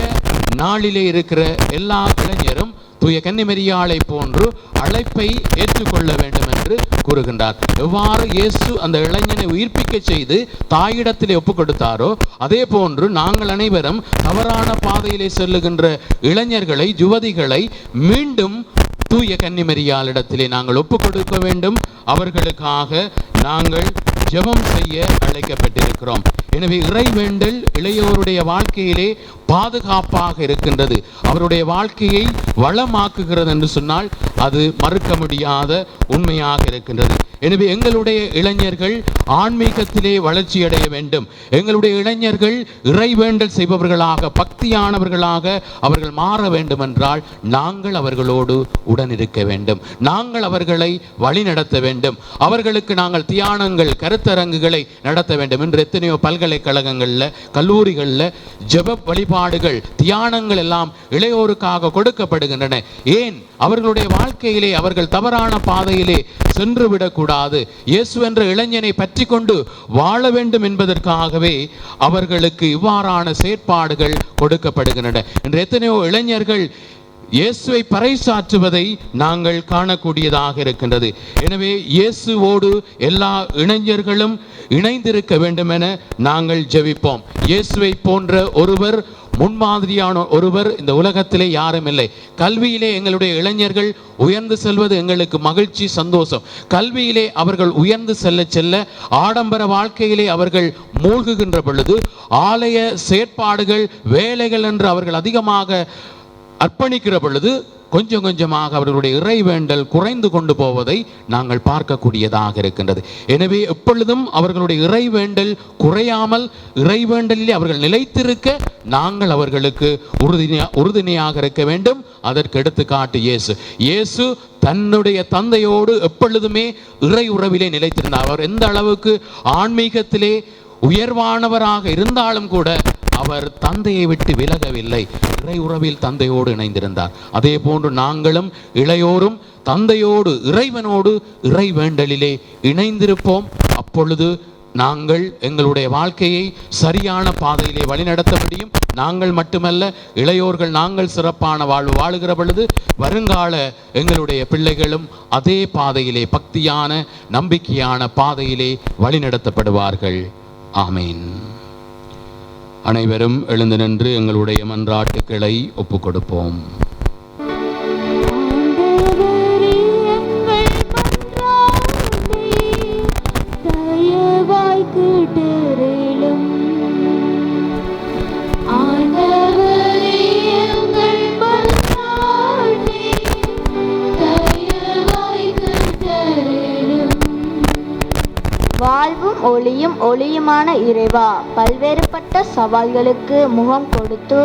நாளிலே இருக்கிற எல்லா இளைஞரும் தூய கன்னிமரியாளை போன்று அழைப்பை ஏற்றுக்கொள்ள வேண்டும் என்று கூறுகின்றார். எவ்வாறு இயேசு அந்த இளைஞனை உயிர்ப்பிக்க செய்து தாயிடத்திலே ஒப்புக் கொடுத்தாரோ அதே போன்று நாங்கள் அனைவரும் தவறான பாதையிலே செல்லுகின்ற இளைஞர்களை, யுவதிகளை மீண்டும் தூய கன்னிமரியாளிடத்திலே நாங்கள் ஒப்புக் கொடுக்க வேண்டும். அவர்களுக்காக நாங்கள் ஜெபம் செய்ய அழைக்கப்பட்டிருக்கிறோம். எனவே இறைவேண்டல் இளையோருடைய வாழ்க்கையிலே பாதுகாப்பாக இருக்கின்றது, அவருடைய வாழ்க்கையை வளமாக்குகிறது என்று சொன்னால் அது மறுக்க முடியாத உண்மையாக இருக்கின்றது. எனவே எங்களுடைய இளைஞர்கள் ஆன்மீகத்திலே வளர்ச்சி அடைய வேண்டும். எங்களுடைய இளைஞர்கள் இறைவேண்டல் செய்பவர்களாக, பக்தியானவர்களாக அவர்கள் மாற வேண்டும் என்றால் நாங்கள் அவர்களோடு உடன் இருக்க வேண்டும். நாங்கள் அவர்களை வழி நடத்த வேண்டும். அவர்களுக்கு நாங்கள் தியானங்கள், கருத்தரங்குகளை நடத்த வேண்டும். இன்று எத்தனையோ பல்கலைக்கழகங்களில், கல்லூரிகளில் ஜெப வழிபாடுகள், தியானங்கள் எல்லாம் இளையோருக்காக கொடுக்கப்படுகின்றன. ஏன்? அவர்களுடைய வாழ்க்கையிலே அவர்கள் தவறான பாதையிலே சென்று விடக்கூடாது, இயேசு என்ற இளைஞனை பற்றி கொண்டு வாழ வேண்டும் என்பதற்காகவே அவர்களுக்கு இவ்வாறான செயற்பாடுகள் கொடுக்கப்படுகின்றன. இன்று எத்தனையோ இளைஞர்கள் இயேசுவை பறைசாற்றுவதை நாங்கள் காணக்கூடியதாக இருக்கின்றது. எனவே இயேசுவோடு எல்லா இளைஞர்களும் இணைந்திருக்க வேண்டும் என நாங்கள் ஜெபிப்போம். இயேசுவை போன்ற ஒருவர், முன்மாதிரியான ஒருவர் இந்த உலகத்திலே யாரும் இல்லை. கல்வியிலே எங்களுடைய இளைஞர்கள் உயர்ந்து செல்வது எங்களுக்கு மகிழ்ச்சி, சந்தோஷம். கல்வியிலே அவர்கள் உயர்ந்து செல்ல செல்ல ஆடம்பர வாழ்க்கையிலே அவர்கள் மூழ்குகின்ற பொழுது ஆலய செயற்பாடுகள், வேலைகள் என்று அவர்கள் அதிகமாக அர்ப்பணிக்கிற பொழுது கொஞ்சம் கொஞ்சமாக அவர்களுடைய இறைவேண்டல் குறைந்து கொண்டு போவதை நாங்கள் பார்க்கக்கூடியதாக இருக்கின்றது. எனவே எப்பொழுதும் அவர்களுடைய இறைவேண்டல் குறையாமல் இறைவேண்டலிலே அவர்கள் நிலைத்திருக்க நாங்கள் அவர்களுக்கு உறுதுணையாக இருக்க வேண்டும். அதற்கு எடுத்துக்காட்டு இயேசு. இயேசு தன்னுடைய தந்தையோடு எப்பொழுதுமே இறை உறவிலே நிலைத்திருந்தார். அவர் எந்த அளவுக்கு ஆன்மீகத்திலே உயர்வானவராக இருந்தாலும் கூட அவர் தந்தையை விட்டு விலகவில்லை, இறை உறவில் தந்தையோடு இணைந்திருந்தார். அதே போன்று நாங்களும் இளையோரும் தந்தையோடு, இறைவனோடு இறை வேண்டலிலே இணைந்திருப்போம். அப்பொழுது நாங்கள் எங்களுடைய வாழ்க்கையை சரியான பாதையிலே வழிநடத்த முடியும். நாங்கள் மட்டுமல்ல, இளையோர்கள் நாங்கள் சிறப்பான வாழ்வு வாழுகிற பொழுது வருங்கால எங்களுடைய பிள்ளைகளும் அதே பாதையிலே, பக்தியான நம்பிக்கையான பாதையிலே வழிநடத்தப்படுவார்கள். ஆமீன். அனைவரும் எழுந்து நின்று எங்களுடைய மன்றாட்டுக்களை ஒப்புக் கொடுப்போம். வாழ்வும் ஒளியும் ஒளியுமான இறைவா, பல்வேறுபட்ட சவால்களுக்கு முகம் கொடுத்து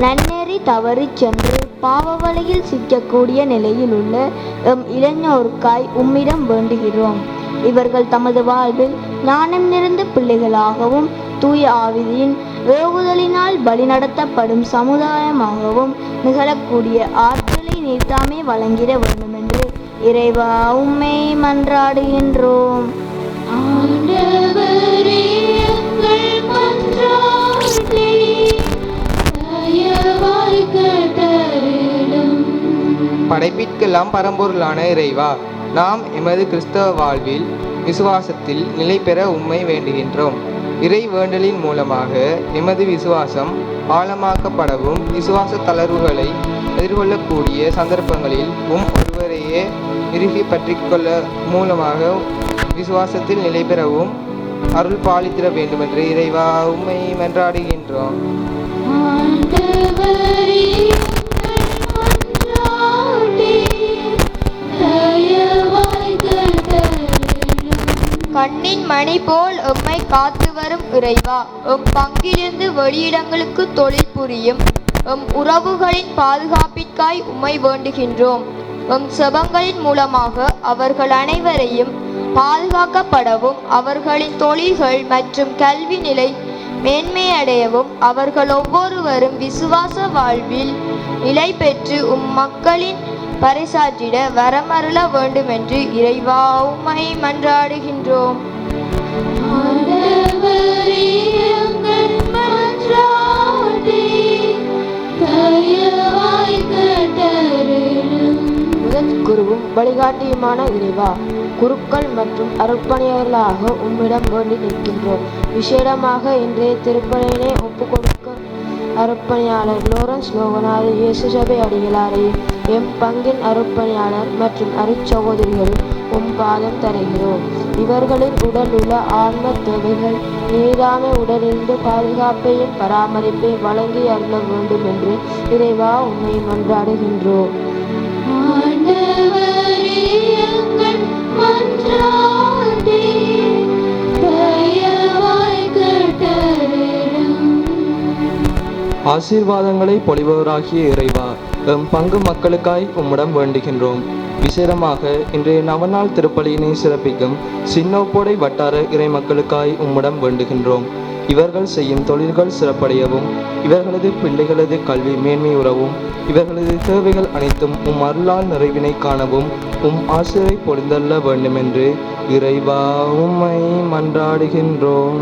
நன்னெறி தவறி சென்று பாவ வழியில் சிக்கக்கூடிய நிலையில் உள்ள எம் இளைஞருக்காய் உம்மிடம் வேண்டுகிறோம். இவர்கள் தமது வாழ்வில் ஞானம் நிறைந்த பிள்ளைகளாகவும் தூய ஆவியின் ஏவுதலினால் வழிநடத்தப்படும் சமுதாயமாகவும் நிகழக்கூடிய ஆற்றலை நீர்த்தாமே வழங்கிட வேண்டும் என்று இறைவா உம்மை மன்றாடுகின்றோம். படைப்பிற்கெல்லாம் பரம்பொருளான இறைவா, நாம் எமது கிறிஸ்தவ வாழ்வில் விசுவாசத்தில் நிலை பெற உம்மை வேண்டுகின்றோம். இறை வேண்டலின் மூலமாக எமது விசுவாசம் ஆழமாக்கப்படவும் விசுவாச தளர்வுகளை எதிர்கொள்ளக்கூடிய சந்தர்ப்பங்களில் ஒருவரையே இறுகி பற்றி கொள்ள மூலமாக விசுவாசத்தில் நிலை பெறவும் அருள் பாலித்திட வேண்டும் என்று இறைவா உம்மை மன்றாடுகின்றோம். கண்ணின் மணி போல் எம்மை காத்து வரும் இறைவா, எம் பங்கிலிருந்து வெளியிடங்களுக்கு தொழில் புரியும் எம் உறவுகளின் பாதுகாப்பிற்காய் உம்மை வேண்டுகின்றோம். எம் செபங்களின் மூலமாக அவர்கள் அனைவரையும் பாதுகாக்கப்படவும் அவர்களின் தொழில்கள் மற்றும் கல்வி நிலை மேன்மையடையவும் அவர்கள் ஒவ்வொருவரும் விசுவாச வாழ்வில் நிலை பெற்று மக்களின் பறைசாற்றிட வரமருள வேண்டும் என்று இறைவா உம்மை மன்றாடுகின்றோம். முதற் குருவும் வழிகாட்டியுமான இறைவா, குருக்கள் மற்றும் அர்ப்பணியர்களாக உம்மிடம் வேண்டி நிற்கின்றோம். விசேடமாக இன்றைய திருப்பலியினை ஒப்புக்கொடுக்க அர்ப்பணியாளர் லோரன்ஸ் லோகநாத இயேசு சபை அடிகளாரையும் எம் பங்கின் அர்ப்பணியாளர் மற்றும் அருட்சகோதரிகளும் உம் பாதம் தருகிறோம். இவர்களின் உடல் உள்ள ஆன்ம தேவைகள் நீதாமே உடலிருந்து பாதுகாப்பையும் பராமரிப்பையும் வழங்கி அருள வேண்டும் என்று இறைவா உம்மை மன்றாடுகின்றோம். ஆசீர்வாதங்களை பொழிபவராகிய இறைவா, எம் பங்கு மக்களுக்காய் உம்மிடம் வேண்டுகின்றோம். விசேடமாக இன்றைய நவநாள் திருப்பலியினை சிறப்பிக்கும் சின்னோப்போடை வட்டார இறை மக்களுக்காய் உம்மிடம் வேண்டுகின்றோம். இவர்கள் செய்யும் தொழில்கள் சிறப்படையவும் இவர்களது பிள்ளைகளது கல்வி மேன்மையுறவும் இவர்களது தேவைகள் அனைத்தும் உம் அருளால் நிறைவினை காணவும் உம் ஆசிரை பொழிந்தள்ள வேண்டுமென்று இறைவா உம்மை மன்றாடுகின்றோம்.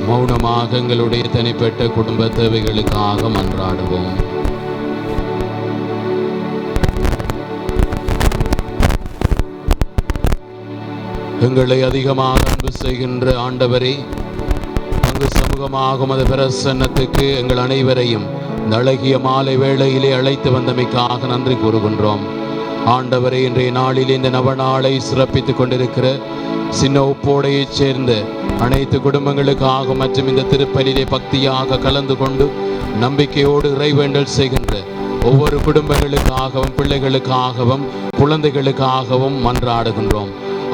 மௌனமாக எங்களுடைய தனிப்பட்ட குடும்ப தேவைகளுக்காக மன்றாடுவோம். எங்களை அதிகமாக அன்பு செய்கின்ற ஆண்டவரே, அங்கு சமூகமாகும் அது பிரசன்னத்துக்கு எங்கள் அனைவரையும் இந்த அழகிய மாலை வேளையிலே அழைத்து வந்தமைக்காக நன்றி கூறுகின்றோம். ஆண்டவரே, இன்றைய நாளில் இந்த நவநாளை சிறப்பித்துக் கொண்டிருக்கிற சின்ன உப்போடையைச் சேர்ந்த அனைத்து குடும்பங்களுக்காக மற்றும் இந்த திருப்பலிலே பக்தியாக கலந்து கொண்டு நம்பிக்கையோடு இறைவேண்டல் செய்கின்ற ஒவ்வொரு குடும்பங்களுக்காகவும் பிள்ளைகளுக்காகவும் குழந்தைகளுக்காகவும் மன்றாடுகின்றோம்.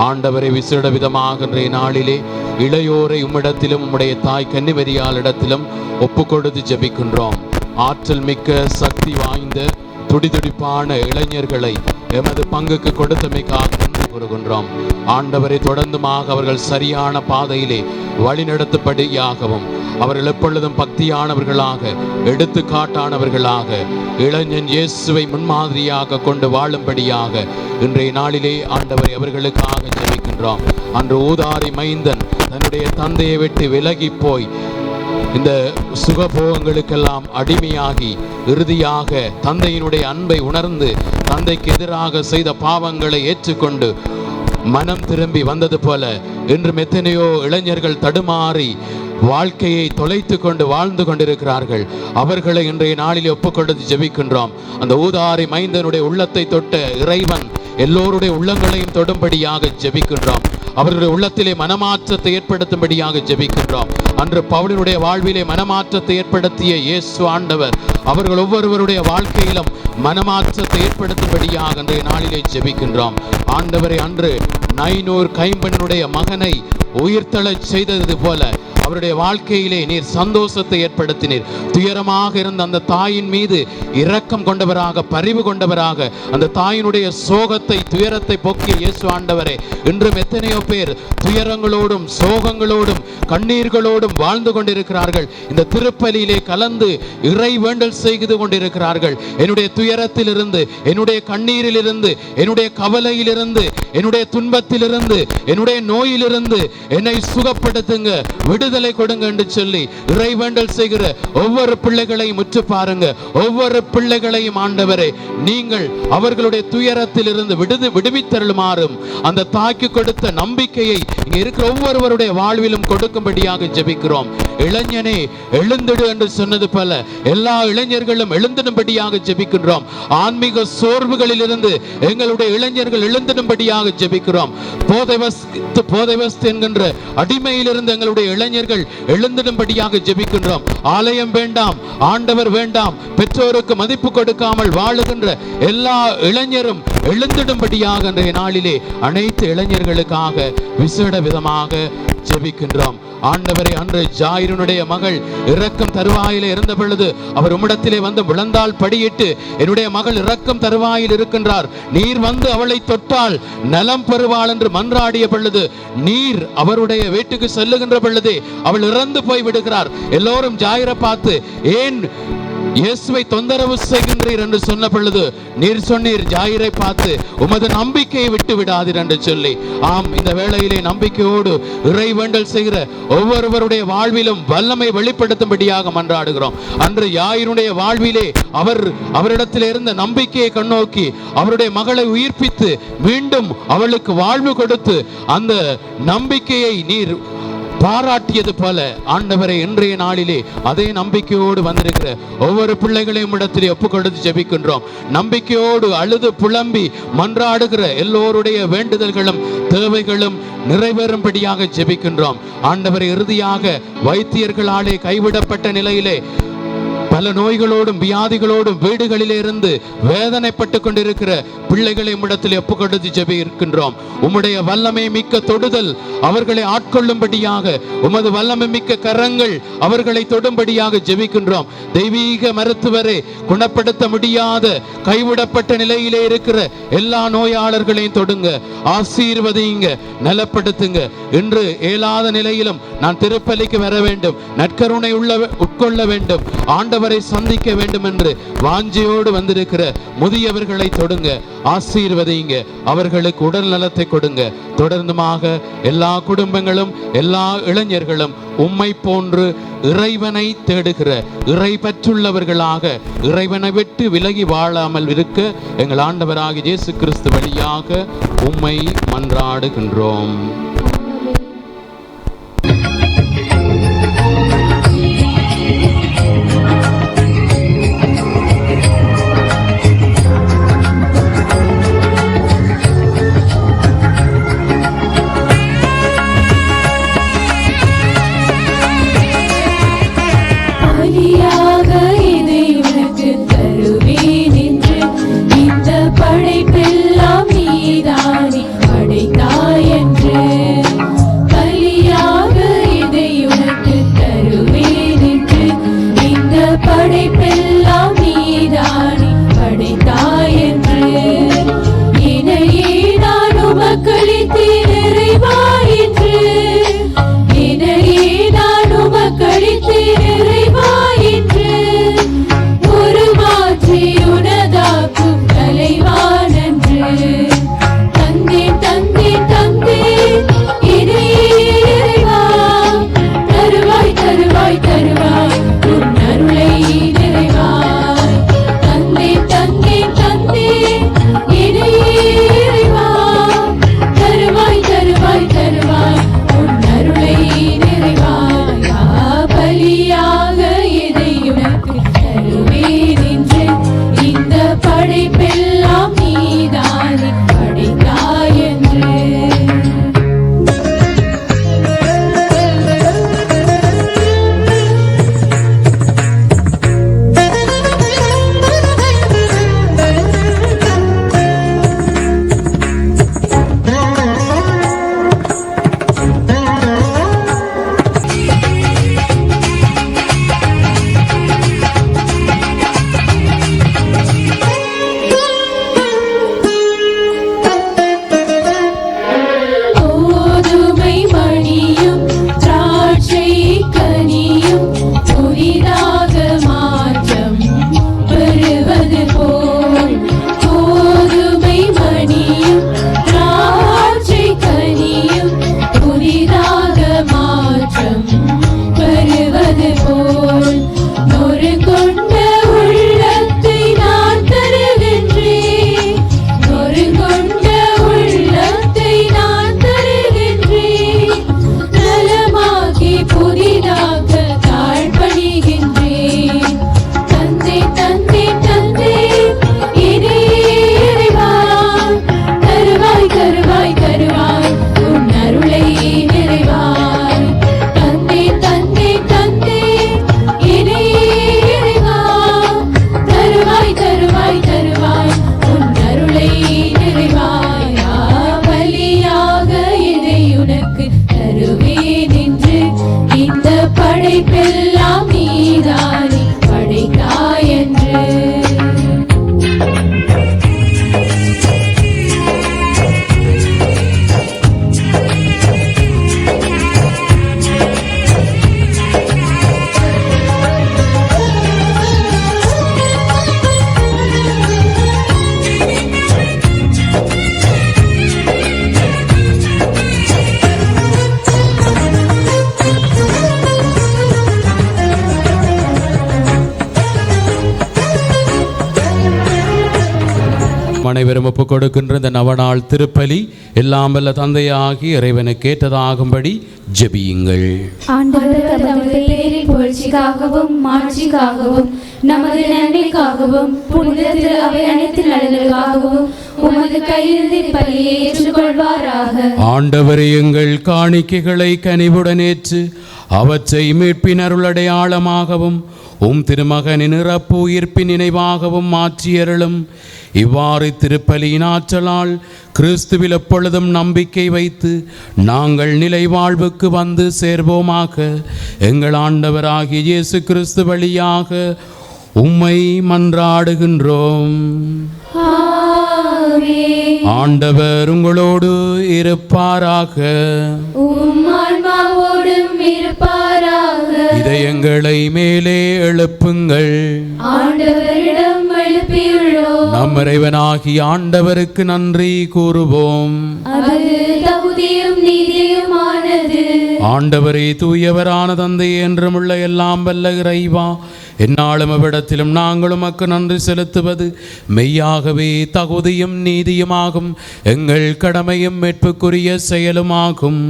ஆண்டவரை விசேட விதமாக இன்றைய நாளிலே இளையோரை உம்மிடத்திலும் உம்முடைய தாய் கன்னிமரியாளிடத்திலும் ஒப்பு கொடுத்து ஜெபிக்கின்றோம். ஆற்றல் மிக்க சக்தி வாய்ந்த துடிதுடிப்பான இளைஞர்களை எமது பங்குக்கு கொடுத்தமைக்காக நன்றி கூறுகின்றோம். ஆண்டவரை தொடர்ந்துமாக அவர்கள் சரியான பாதையிலே வழிநடத்தப்படியாகவும் அவர்கள் எப்பொழுதும் பக்தியானவர்களாக எடுத்துக்காட்டானவர்களுக்காக இளைஞன் இயேசுவை முன்மாதிரியாக கொண்டு வாழும்படியாக இன்றைய நாளிலே ஆண்டவரை அவர்களுக்காக ஜெபிக்கின்றோம். அன்று ஊதாரி மைந்தன் தன்னுடைய தந்தையை விட்டு விலகி போய் இந்த சுகபோகங்களுக்கெல்லாம் அடிமையாகி இறுதியாக தந்தையினுடைய அன்பை உணர்ந்து தந்தைக்கு எதிராக செய்த பாவங்களை ஏற்றுக்கொண்டு மனம் திரும்பி வந்தது போல இன்றும் எத்தனையோ இளைஞர்கள் தடுமாறி வாழ்க்கையை தொலைத்து கொண்டு வாழ்ந்து கொண்டிருக்கிறார்கள். அவர்களை இன்றைய நாளில் ஒப்புக்கொண்டு ஜெபிக்கின்றோம். அந்த ஊதாரி மைந்தனுடைய உள்ளத்தை தொட்ட இறைவன் எல்லோருடைய உள்ளங்களையும் தொடும்படியாக ஜெபிக்கின்றோம். அவர்களுடைய உள்ளத்திலே மனமாற்றத்தை ஏற்படுத்தும்படியாக ஜெபிக்கின்றோம். அன்று பவுலினுடைய வாழ்விலே மனமாற்றத்தை ஏற்படுத்திய இயேசு ஆண்டவர் அவர்கள் ஒவ்வொருவருடைய வாழ்க்கையிலும் மனமாற்றத்தை ஏற்படுத்தும்படியாக அன்றைய நாளிலே ஜெபிக்கின்றோம். ஆண்டவரை, அன்று நைனூர் கைம்பெண்ணுடைய மகனை உயிர்த்தெழச் செய்தது போல அவருடைய வாழ்க்கையிலே நீர் சந்தோஷத்தை ஏற்படுத்தினீர். துயரமாக இருந்த அந்த தாயின் மீது இரக்கம் கொண்டவராக, பரிவு கொண்டவராக அந்த தாயினுடைய சோகத்தை துயரத்தை போக்கிய இயேசு ஆண்டவரே, இன்றும் எத்தனையோ பேர் துயரங்களோடும் சோகங்களோடும் கண்ணீர்களோடும் வாழ்ந்து கொண்டிருக்கிறார்கள். இந்த திருப்பலியிலே கலந்து இறை வேண்டல் செய்து கொண்டிருக்கிறார்கள். என்னுடைய துயரத்திலிருந்து, என்னுடைய கண்ணீரிலிருந்து, என்னுடைய கவலையிலிருந்து, என்னுடைய துன்பத்திலிருந்து, என்னுடைய நோயிலிருந்து என்னை சுகப்படுத்துங்க, விடுதலை விடுதலை கொடுங்க என்று சொல்லி இறைவேண்டல் செய்கிற ஒவ்வொரு பிள்ளைகளையும் முற்று பாருங்க. ஒவ்வொரு பிள்ளைகளையும் ஆண்டவரே நீங்கள் அவர்களுடைய துயரத்தில் இருந்து விடுவித்தருளுமாறும் அந்த தாக்கி கொடுத்த நம்பிக்கையை இங்க இருக்கிற ஒவ்வொருவருடைய வாழ்விலும் கொடுக்கும்படியாக ஜெபிக்கிறோம். இளைஞனே எழுந்திடு என்று சொன்னது போல எல்லா இளைஞர்களும் எழுந்திடும்படியாக ஜெபிக்கின்றோம். ஆன்மீக சோர்வுகளில் இருந்து எங்களுடைய இளைஞர்கள் எழுந்திடும்படியாக ஜெபிக்கிறோம். போதைவஸ்து என்கின்ற அடிமையிலிருந்து எங்களுடைய இளைஞர்கள் எழுந்திடும்படியாக ஜெபிக்கின்றோம். ஆலயம் வேண்டாம், ஆண்டவர் வேண்டாம், பெற்றோருக்கு மதிப்பு கொடுக்காமல் வாழுகின்ற எல்லா இளைஞரும் எழுந்திடும்படியாக இன்றைய நாளிலே அனைத்து இளைஞர்களுக்காக விசேட விதமாக ஜெபிக்கின்றோம். ஆண்டவரே, அன்று ஜாயிரனுடைய மகள் இரக்கம் தருவாயிலே இருந்த பொழுது அவர் உம்மிடத்திலே வந்து விழுந்தால் படியிட்டு, என்னுடைய மகள் இரக்கம் தருவாயில் இருக்கின்றார், நீர் வந்து அவளை தொட்டால் நலம் பெறுவாள் என்று மன்றாடிய பொழுது நீர் அவருடைய வீட்டுக்கு செல்லுகின்ற பொழுதே அவள் இறந்து போய் விடுகிறார். எல்லோரும் ஜாயிரை பார்த்து ஏன் இயேசுவை தொந்தரவு செய்கின்றீர் என்று சொன்ன பொழுது நீர் சொன்னீர் ஜாயிரை பார்த்து உமது நம்பிக்கையை விட்டு விடாதீர் என்று சொல்லி. ஆம், இந்த வேளையிலே நம்பிக்கையோடு இறைவேண்டல் செய்கிற ஒவ்வொருவருடைய வாழ்விலும் வல்லமை வெளிப்படுத்தும்படியாக மன்றாடுகிறோம். அன்று யாயினுடைய வாழ்விலே அவரிடத்தில் இருந்த நம்பிக்கையை கண்ணோக்கி அவருடைய மகளை உயிர்ப்பித்து மீண்டும் அவளுக்கு வாழ்வு கொடுத்து அந்த நம்பிக்கையை நீர் பாராட்டியது போல ஆண்டவரை இன்றைய நாளிலே அதே நம்பிக்கையோடு வந்திருக்கிற ஒவ்வொரு பிள்ளைகளையும் இடத்திலே ஒப்புக் கொடுத்து ஜெபிக்கின்றோம். நம்பிக்கையோடு அழுது புலம்பி மன்றாடுகிற எல்லோருடைய வேண்டுதல்களும் தேவைகளும் நிறைவேறும்படியாக ஜெபிக்கின்றோம். ஆண்டவரை இறுதியாக வைத்தியர்களாலே கைவிடப்பட்ட நிலையிலே பல நோய்களோடும் வியாதிகளோடும் வீடுகளிலே இருந்து வேதனைப்பட்டு கொண்டிருக்கிற பிள்ளைகளை உம்மிடத்தில் ஒப்புக்கொடுத்து ஜெபிக்கின்றோம். உம்முடைய வல்லமை மிக்க தொடுதல் அவர்களை ஆட்கொள்ளும்படியாக, உமது வல்லமை மிக்க கரங்கள் அவர்களை தொடும்படியாக ஜெபிக்கின்றோம். தெய்வீக மருத்துவரை குணப்படுத்த முடியாத கைவிடப்பட்ட நிலையிலே இருக்கிற எல்லா நோயாளர்களையும் தொடுங்க, ஆசீர்வதிங்க, நலப்படுத்துங்க. இன்று இயலாத நிலையிலும் நான் திருப்பலிக்கு வர வேண்டும், நற்கருணை உட்கொள்ள வேண்டும், ஆண்டவரை சந்திக்க வேண்டும் என்று வாஞ்சியோடு வந்திருக்கிற முதியவர்களை தொடுங்க, ஆசீர்வதிங்க, அவர்களுக்கு உடல் நலத்தை கொடுங்க. தொடர்ந்துமாக எல்லா குடும்பங்களும் எல்லா இளைஞர்களும் உம்மை போன்று இறைவனை தேடுகிற இறை பற்றுள்ளவர்களாக இறைவனை விட்டு விலகி வாழாமல் இருக்க எங்கள் ஆண்டவராகிய இயேசு கிறிஸ்து வழியாக உம்மை மன்றாடுகின்றோம். படைப்பெல்லாம் நீதானே படைத்தாய் என்று படைப்பெல்லாம் நீதானே படைத்தாயன்று. அனைவரும் ஒப்புக் கொடுக்கின்ற இந்த நவநாள் திருப்பலி எல்லாம் வல்ல தந்தையாகி இறைவனுக்கு ஏற்றதாகும்படி ஜெபியுங்கள். ஆண்டவர் தமது பேரின் புகழ்ச்சிக்காகவும் மாட்சிக்காகவும் நமது நன்மைக்காகவும் புனித திரு அவை அனைத்து நலன்களுக்காகவும் உமது கையிலிருந்து பலியை ஏற்றுக்கொள்வாராக. ஆண்டவரே, எங்கள் காணிக்கைகளை கனிவுடன் ஏற்று அவற்றை மீட்பின் அருளடையாளமாகவும் உம் திருமகனின் இறப்பு உயிர்ப்பின் நினைவாகவும் மாற்றியருளும். இவ்வாறு திருப்பலியின் ஆற்றலால் கிறிஸ்துவில் எப்பொழுதும் நம்பிக்கை வைத்து நாங்கள் நிலை வாழ்வுக்கு வந்து சேர்வோமாக. எங்கள் ஆண்டவராகிய இயேசு கிறிஸ்து வழியாக உம்மை மன்றாடுகின்றோம். ஆண்டவர் உங்களோடு இருப்பாராக. இதயங்களை மேலே எழுப்புங்கள். ஆண்டவரிடம் எழுப்பியுள்ளோம். நம் இறைவனாகிய ஆண்டவருக்கு நன்றி கூறுவோம். அது தகுதியும் நீதியுமானது. ஆண்டவரே, தூயவரான தந்தை என்றுமுள்ள எல்லாம் வல்ல இறைவா, எந்நாளும் அவ்விடத்திலும் நாங்கள் உமக்கு நன்றி செலுத்துவது மெய்யாகவே தகுதியும் நீதியுமாகும். எங்கள் கடமையும் மீட்புக்குரிய செயலுமாகும்.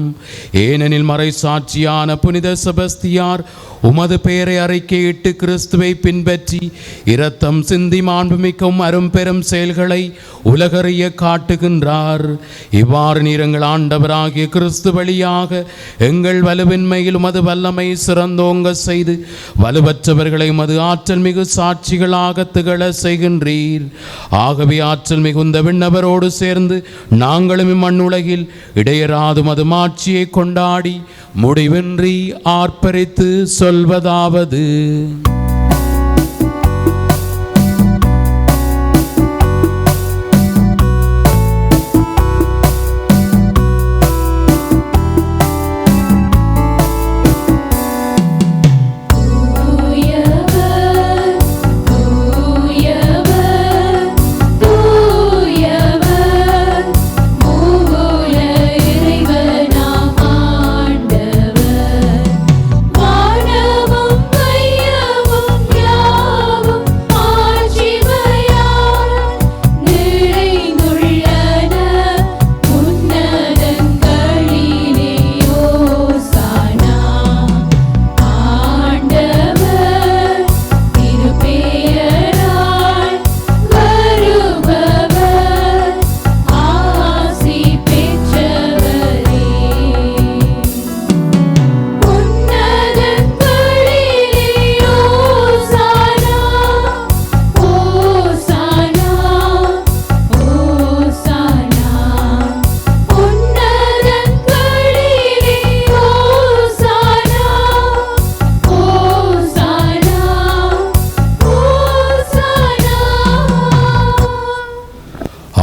ஏனெனில் மறைசாட்சியான புனித செபஸ்தியார் உமது பெயரை அறிக்கையிட்டு கிறிஸ்துவை பின்பற்றி இரத்தம் சிந்தி மாண்புமிக்கும் அரும்பெரும் செயல்களை உலகறிய காட்டுகின்றார். இவ்வாறு நீர் எங்கள் ஆண்டவராகிய கிறிஸ்து வழியாக எங்கள் வலுவின்மையில் உமது வல்லமை சிறந்தோங்க செய்து வலுவற்றவர்களை உமது ஆற்றல் மிகு சாட்சிகளாக திகழ செய்கின்றீர். ஆகவே ஆற்றல் மிகுந்த விண்ணவரோடு சேர்ந்து நாங்களும் இம்மண்ணுலகில் இடையராது மது மாட்சியை கொண்டாடி முடிவின்றி ஆர்ப்பரித்து சொல்வதாவது: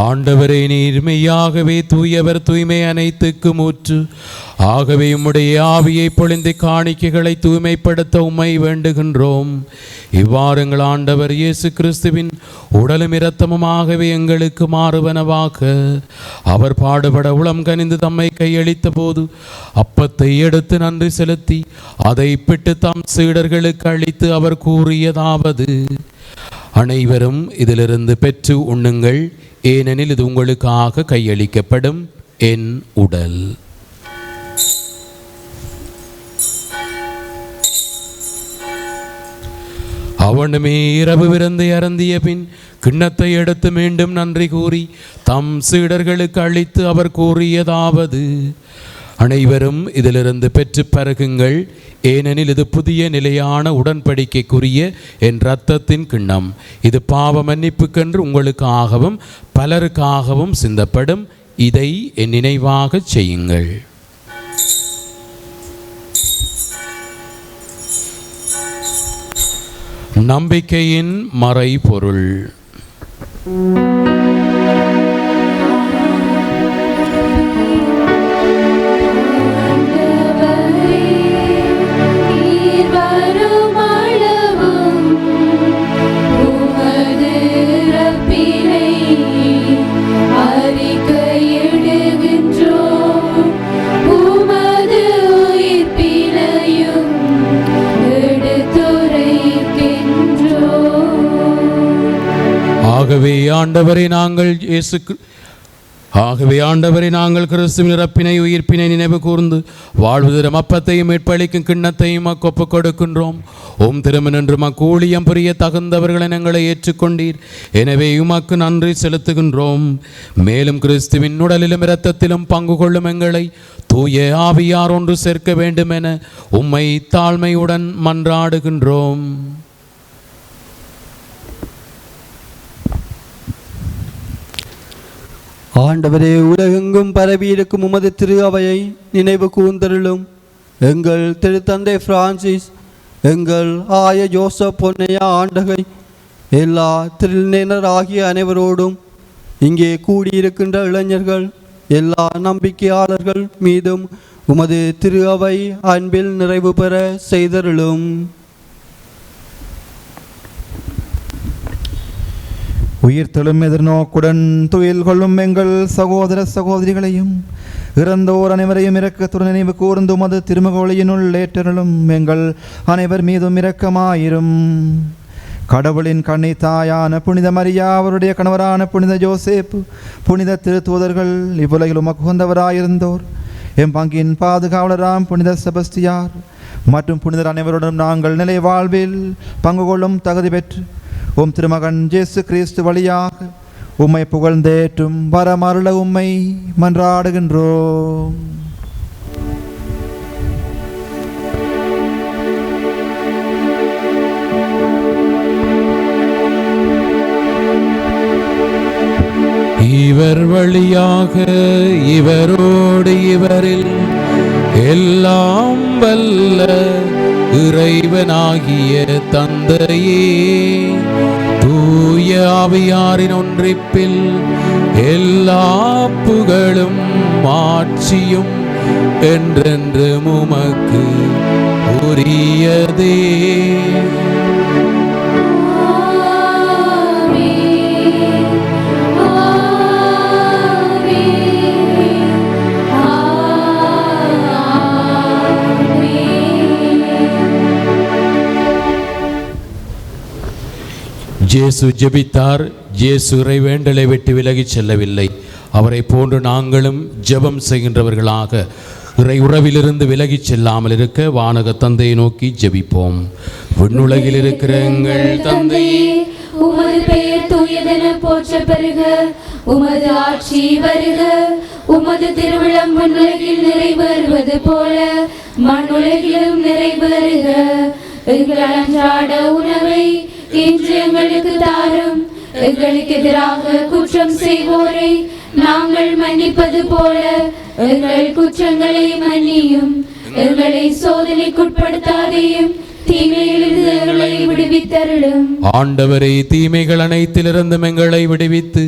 ஆண்டவரே, நீர் மெய்யாகவே தூயவர், தூய்மை அனைத்துக்கும் ஊற்று. ஆகவே உம்முடைய ஆவியை பொழிந்து காணிக்கைகளை தூய்மைப்படுத்த உம்மை வேண்டுகின்றோம். இவ்வாறு எங்கள் ஆண்டவர் இயேசு கிறிஸ்துவின் உடலும் இரத்தமுமாகவே எங்களுக்கு மாறுவனவாக. அவர் பாடுபட உளம் கனிந்து தம்மை கையளித்த போது அப்பத்தை எடுத்து நன்றி செலுத்தி அதை பிட்டு தம் சீடர்களுக்கு அளித்து அவர் கூறியதாவது: அனைவரும் இதிலிருந்து பெற்று உண்ணுங்கள், ஏனெனில் இது உங்களுக்காக கையளிக்கப்படும் என் உடல். அவனுமே இரவு விருந்தை அருந்திய பின் கிண்ணத்தை எடுத்து மீண்டும் நன்றி கூறி தம் சீடர்களுக்கு அளித்து அவர் கூறியதாவது: அனைவரும் இதிலிருந்து பெற்று பருகுங்கள், ஏனெனில் இது புதிய நிலையான உடன்படிக்கைக்குரிய என் இரத்தத்தின் கிண்ணம். இது பாவ மன்னிப்புக்கென்று உங்களுக்காகவும் பலருக்காகவும் சிந்தப்படும். இதை என் நினைவாக செய்யுங்கள். நம்பிக்கையின் மறைபொருள். ஆகவே ஆண்டவரை நாங்கள் கிறிஸ்துவின் இறப்பினை உயிர்ப்பினை நினைவு கூர்ந்து வாழ்வு தரும் அப்பத்தையும் மீட்பளிக்கும் கிண்ணத்தையும் ஒப்புக் கொடுக்கின்றோம். ஓம் திருமணன்று ஊழியம் புரிய தகுந்தவர்களை எங்களை ஏற்றுக்கொண்டீர். எனவே உமக்கு நன்றி செலுத்துகின்றோம். மேலும் கிறிஸ்துவின் உடலிலும் இரத்தத்திலும் பங்கு கொள்ளும் எங்களை தூய ஆவியார் ஒன்று சேர்க்க வேண்டும் என உம்மை தாழ்மையுடன் மன்றாடுகின்றோம். ஆண்டவரே, உலகெங்கும் பரவியிருக்கும் உமது திரு அவையை நினைவு கூர்ந்தருளும். எங்கள் திருத்தந்தை பிரான்சிஸ், எங்கள் ஆய ஜோசப் பொன்னையா ஆண்டகை, எல்லா திருநிலையினர் ஆகிய அனைவரோடும் இங்கே கூடியிருக்கின்ற இளைஞர்கள், எல்லா நம்பிக்கையாளர்கள் மீதும் உமது திரு அவை அன்பில் நிறைவு பெற செய்தருளும். உயிர்த்தெழும் எதிர்நோக்குடன் துயில் கொள்ளும் எங்கள் சகோதர சகோதரிகளையும் இறந்தோர் அனைவரையும் இரக்கத்துடன் நினைவு கூர்ந்து உமது திருமுகவழியினுள் ஏற்றருளும். எங்கள் அனைவர் மீதும் இரக்கமாயிரும். கடவுளின் கண்ணி தாயான புனித மரியா, அவருடைய கணவரான புனித ஜோசேப்பு, புனித திருத்தூதர்கள், இவ்வுலகில் உமக்கு உகந்தவராயிருந்தோர், எம் பங்கின் பாதுகாவலராம் புனித செபஸ்தியார் மற்றும் புனிதர் அனைவருடன் நாங்கள் நிலை வாழ்வில் பங்கு கொள்ளும் தகுதி பெற்று உம் திருமகன் இயேசு கிறிஸ்து வழியாக உம்மை புகழ்ந்தேற்றும் வரமருள உம்மை மன்றாடுகின்றோம். இவர் வழியாக இவரோடு இவரில் எல்லாம் வல்ல இறைவனாகிய தந்தையே, தூய ஆவியாரின் ஒன்றிப்பில் எல்லா புகழும் ஆட்சியும் என்றென்று உமக்கு உரியதே. இயேசு ஜெபித்தார். இயேசு இறைவேண்டலை விட்டு விலகிச் செல்லவில்லை. அவரை போன்று நாங்களும் ஜெபம் செய்கின்றவர்களாக இறை உறவிலிருந்து விலகிச் செல்லாமல் இருக்க வானக தந்தையை நோக்கி ஜெபிப்போம். விண்ணுலகில் இருக்கிற எங்கள் தந்தையே, உமது பெயர் தூயதென போற்ற பெறுக. உமது ஆட்சி வருக. உமது திருவிழம் விண்ணுலகில் நிறைவேறுவது போல மண்ணுலகிலும் நிறைவேறுக. எங்கள் அன்றாட உணவை இன்று எங்களுக்கு தாரும். எங்களுக்கு எதிராக குற்றம் செய்வோரை நாங்கள் மன்னிப்பது போல எங்கள் குற்றங்களை மன்னியும். எங்களை சோதனைக்குட்படுத்தாதையும் தீமையிலிருந்து எங்களை விடுவித்தருளும். ஆண்டவரே, தீமைகள் அனைத்திலிருந்தும் எங்களை விடுவித்து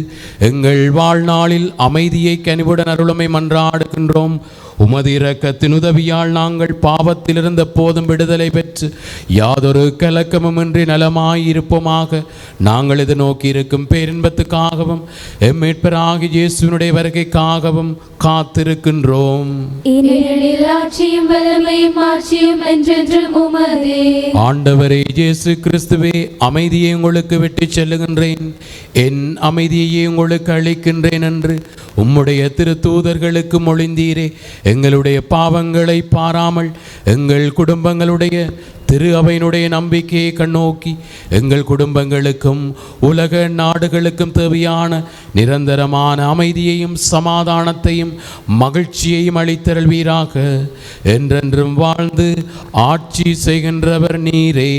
எங்கள் வாழ்நாளில் அமைதியை கனிவுடன் அருளுமை மன்றாடுகின்றோம். உமது இரக்கத்தின் உதவியால் நாங்கள் பாவத்திலிருந்த போதும் விடுதலை பெற்று யாதொரு கலக்கமுமின்றி நலமாயிருப்போமாக. நாங்கள் இது நோக்கி இருக்கும் பேரின்பத்துக்காகவும் எம்மீட்பராகிய இயேசுவினுடைய வருகைக்காகவும் காத்திருக்கின்றோம். ஆண்டவரே இயேசு கிறிஸ்துவே, அமைதியை உங்களுக்கு விட்டு செல்லுகின்றேன், என் அமைதியையே உங்களுக்கு அளிக்கின்றேன் என்று உம்முடைய திருத்தூதர்களுக்கு மொழிந்தீரே. எங்களுடைய பாவங்களை பாராமல் எங்கள் குடும்பங்களுடைய திரு அவையினுடைய நம்பிக்கையை கண்ணோக்கி எங்கள் குடும்பங்களுக்கும் உலக நாடுகளுக்கும் தேவையான நிரந்தரமான அமைதியையும் சமாதானத்தையும் மகிழ்ச்சியையும் அளித்தருள்வீராக. என்றென்றும் வாழ்ந்து ஆட்சி செய்கின்றவர் நீரே.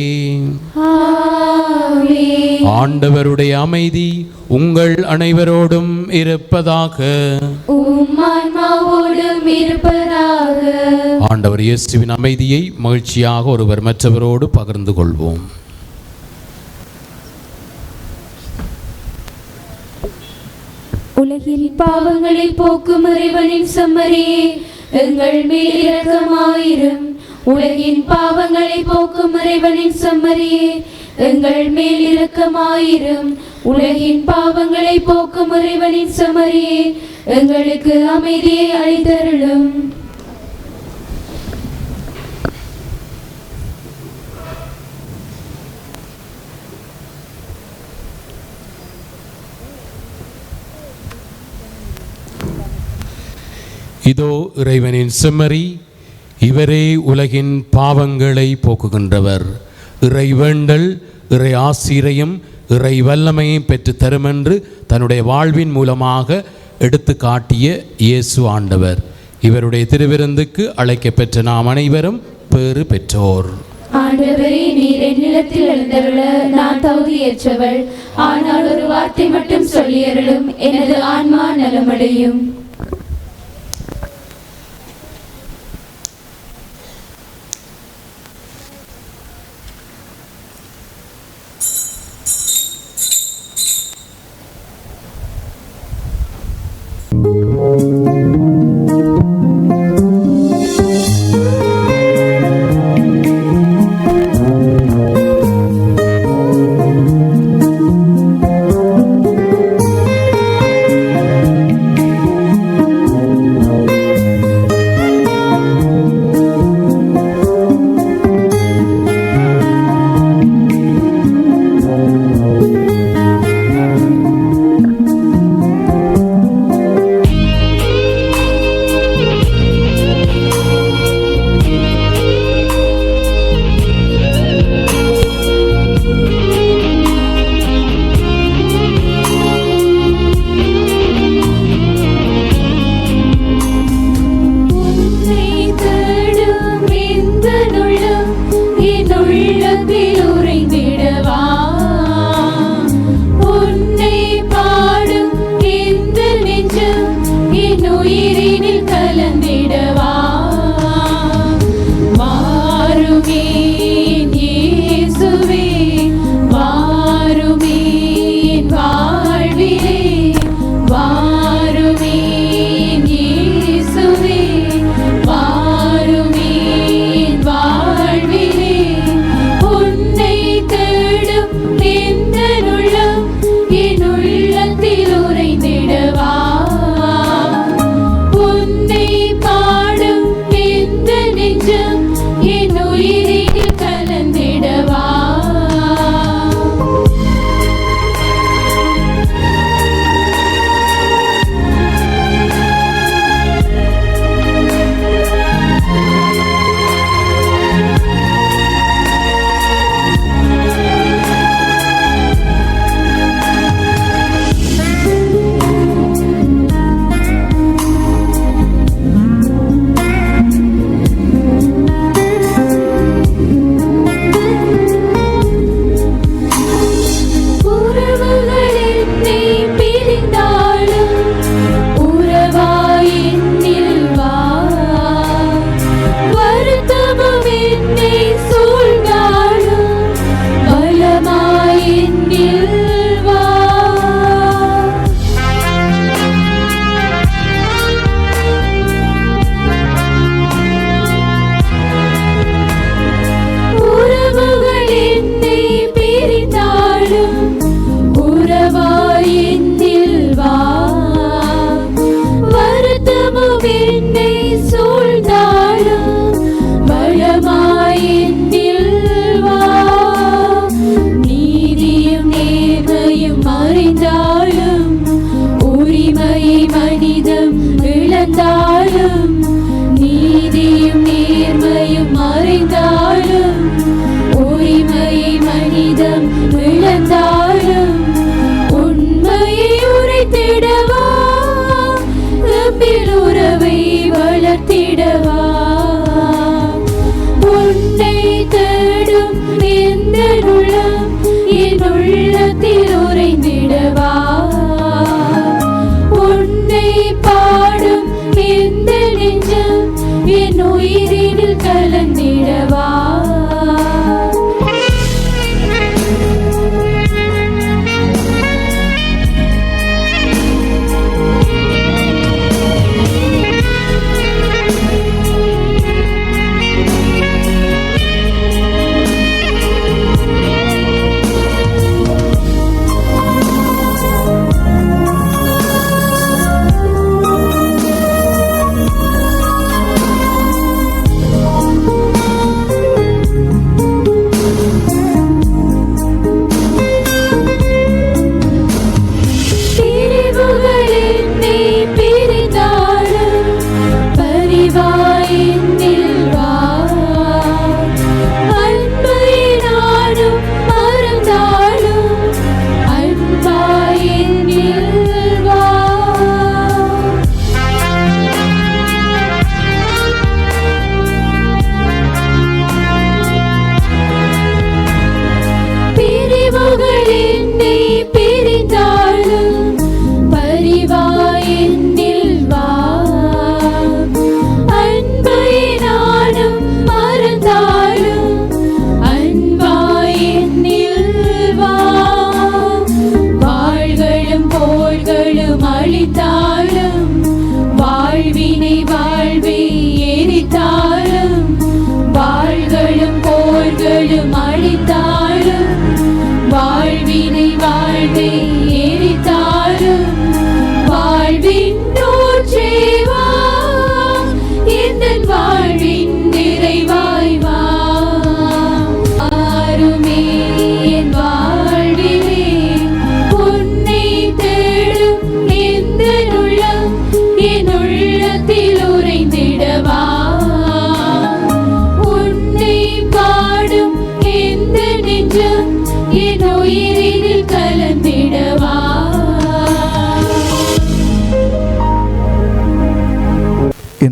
ஆண்டவருடைய அமைதி உங்கள் அனைவரோடும் இருப்பதாக. ஆண்டவர் இயேசுவின் அமைதியை மகிழ்ச்சியாக ஒருவர் மற்றவரோடு பகிர்ந்து கொள்வோம். உலகின் பாவங்களை போக்கும் இறைவனின் செம்மறியே எங்கள் மேல் இரக்கமாயிரும். உலகின் பாவங்களை போக்கும் இறைவனின் செம்மறியே எங்கள் மேல் இரக்கமாயிரும். உலகின் பாவங்களை போக்கும் இறைவனின் செம்மறியே எங்களுக்கு அமைதியை அளித்தருளும். இதோ இறைவனின் செம்மறி, இவரே உலகின் பாவங்களை போக்குகின்றவர். இறை வேண்டல், இறை ஆசிரையும் இறை வல்லமையும் பெற்று தரும் என்று தன்னுடைய வாழ்வின் மூலமாக எடுத்து காட்டிய இயேசு ஆண்டவர். இவருடைய திருவிருந்துக்கு அழைக்கப்பெற்ற நாம் அனைவரும் பேறு பெற்றோர். ஆண்டவரே, நீர் என் நிலத்தில் எழுந்தருள நான் தகுதியற்றவள். ஆனால் ஒரு வார்த்தை மட்டும் சொல்லியருளும், எனது ஆன்மா நலமடையும்.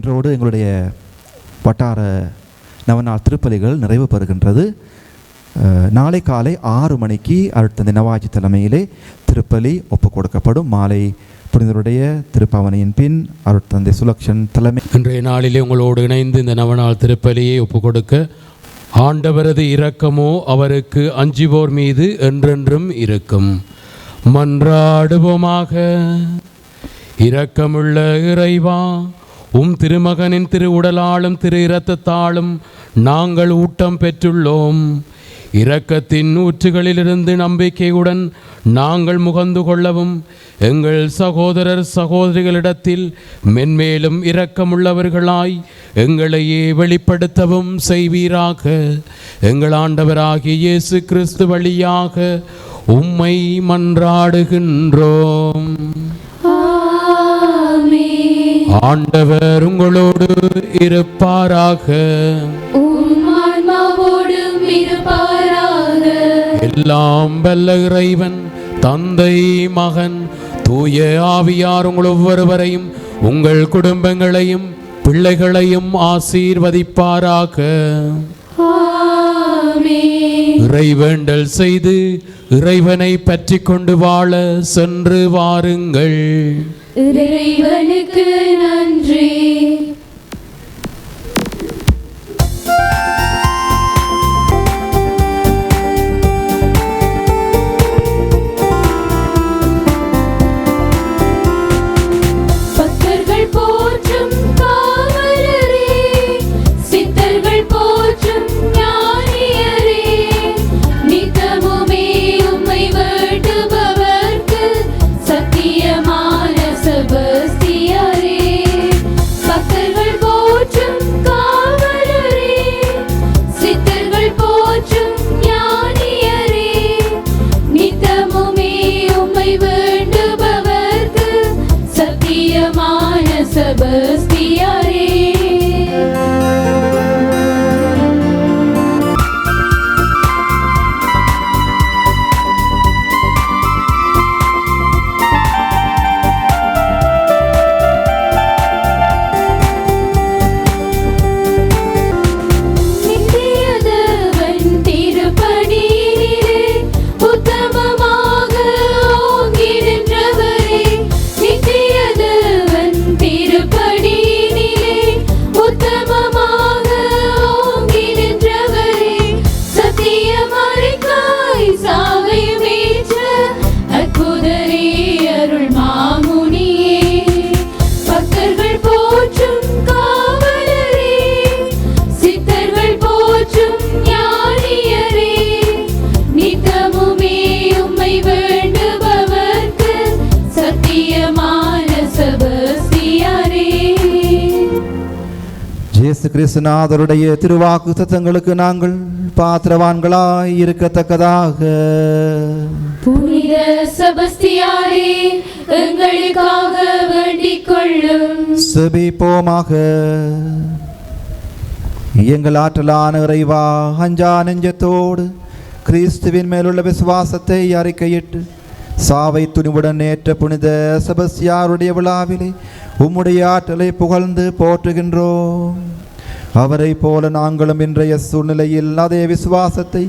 இன்றோடு எங்களுடைய வட்டார நவநாள் திருப்பலிகள் நிறைவு பெறுகின்றது. நாளை காலை 6 மணிக்கு அருட்தந்தை நவாஜி தலைமையிலே திருப்பலி ஒப்புக் கொடுக்கப்படும். மாலை புனிதருடைய திருப்பவனியின் பின் அருட்தந்தை சுலக்ஷன் தலைமை. இன்றைய நாளிலே உங்களோடு இணைந்து இந்த நவநாள் திருப்பலியை ஒப்புக் கொடுக்க ஆண்டவரது இரக்கமோ அவருக்கு அஞ்சுவோர் மீது என்றென்றும் இருக்கும். மன்றாடுவோமாக. இரக்கமுள்ள இறைவா, உம் திருமகனின் திரு உடலாலும் திரு இரத்தத்தாலும் நாங்கள் ஊட்டம் பெற்றுள்ளோம். இரக்கத்தின் ஊற்றுகளிலிருந்து நம்பிக்கையுடன் நாங்கள் முகந்து கொள்ளவும் எங்கள் சகோதரர் சகோதரிகளிடத்தில் மென்மேலும் இரக்கமுள்ளவர்களாய் எங்களையே வெளிப்படுத்தவும் செய்வீராக. எங்கள் ஆண்டவராகிய இயேசு கிறிஸ்து வழியாக உம்மை மன்றாடுகின்றோம். ஆண்டவர் உங்களோடு இருப்பாராக. எல்லாம் வல்ல இறைவன் தந்தை மகன் தூய ஆவியார் உங்கள் ஒவ்வொருவரையும் உங்கள் குடும்பங்களையும் பிள்ளைகளையும் ஆசீர்வதிப்பாராக. இறைவேண்டல் செய்து இறைவனை பற்றி கொண்டு வாழ சென்று வாருங்கள். இறைவனுக்கு நன்றி. இயேசு கிறிஸ்துநாதருடைய திருவாக்கு தத்தங்களுக்கு நாங்கள் பாத்திரவான்களாய் இருக்கத்தக்கதாக புனித செபஸ்தியாரே எங்களுக்காக வேண்டிக் கொள்ளும். செபிப்போமாக. எங்கள் ஆற்றலான இறைவா, அஞ்சா நெஞ்சத்தோடு கிறிஸ்துவின் மேலுள்ள விசுவாசத்தை அறிக்கையிட்டு சாவை துணிவுடன் ஏற்ற புனித செபஸ்தியாருடைய விழாவிலே உம்முடைய ஆற்றலை புகழ்ந்து போற்றுகின்றோம். அவரை போல நாங்களும் இன்றைய சூழ்நிலையில் அதே விசுவாசத்தை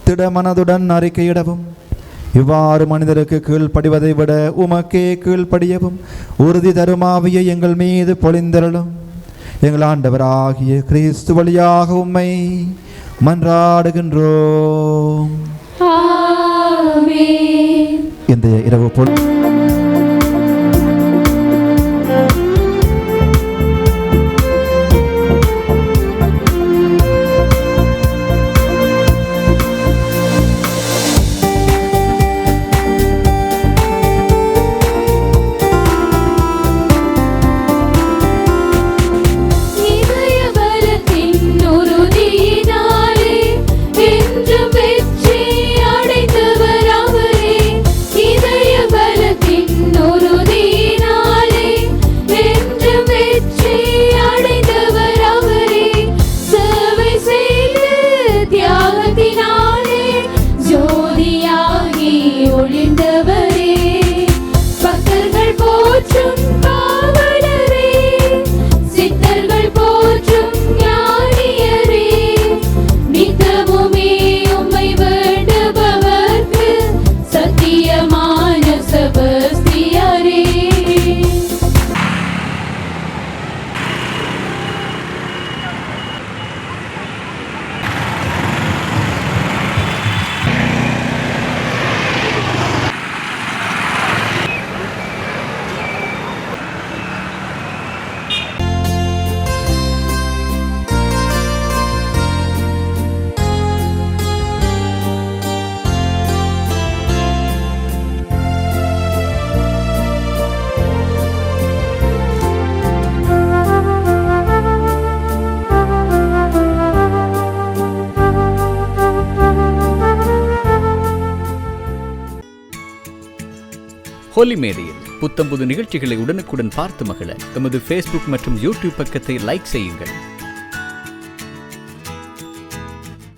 திடமனதுடன் அறிக்கையிடவும், இவ்வாறு மனிதருக்கு கீழ்ப்படிவதை விட உமக்கே கீழ்ப்படியவும் உறுதி தருமாவியை எங்கள் மீது பொழிந்தருளும். எங்கள் ஆண்டவராகிய கிறிஸ்து வழியாக உம்மை மன்றாடுகின்றோம். இந்த இரவு பொழுது வெற்றி அடைந்தவர் அவரே. இதய பலத்தின் ஒலிமேடையில் புத்தம்புது நிகழ்ச்சிகளை உடனுக்குடன் பார்த்து மகிழ எமது ஃபேஸ்புக் மற்றும் யூடியூப் பக்கத்தை லைக் செய்யுங்கள்.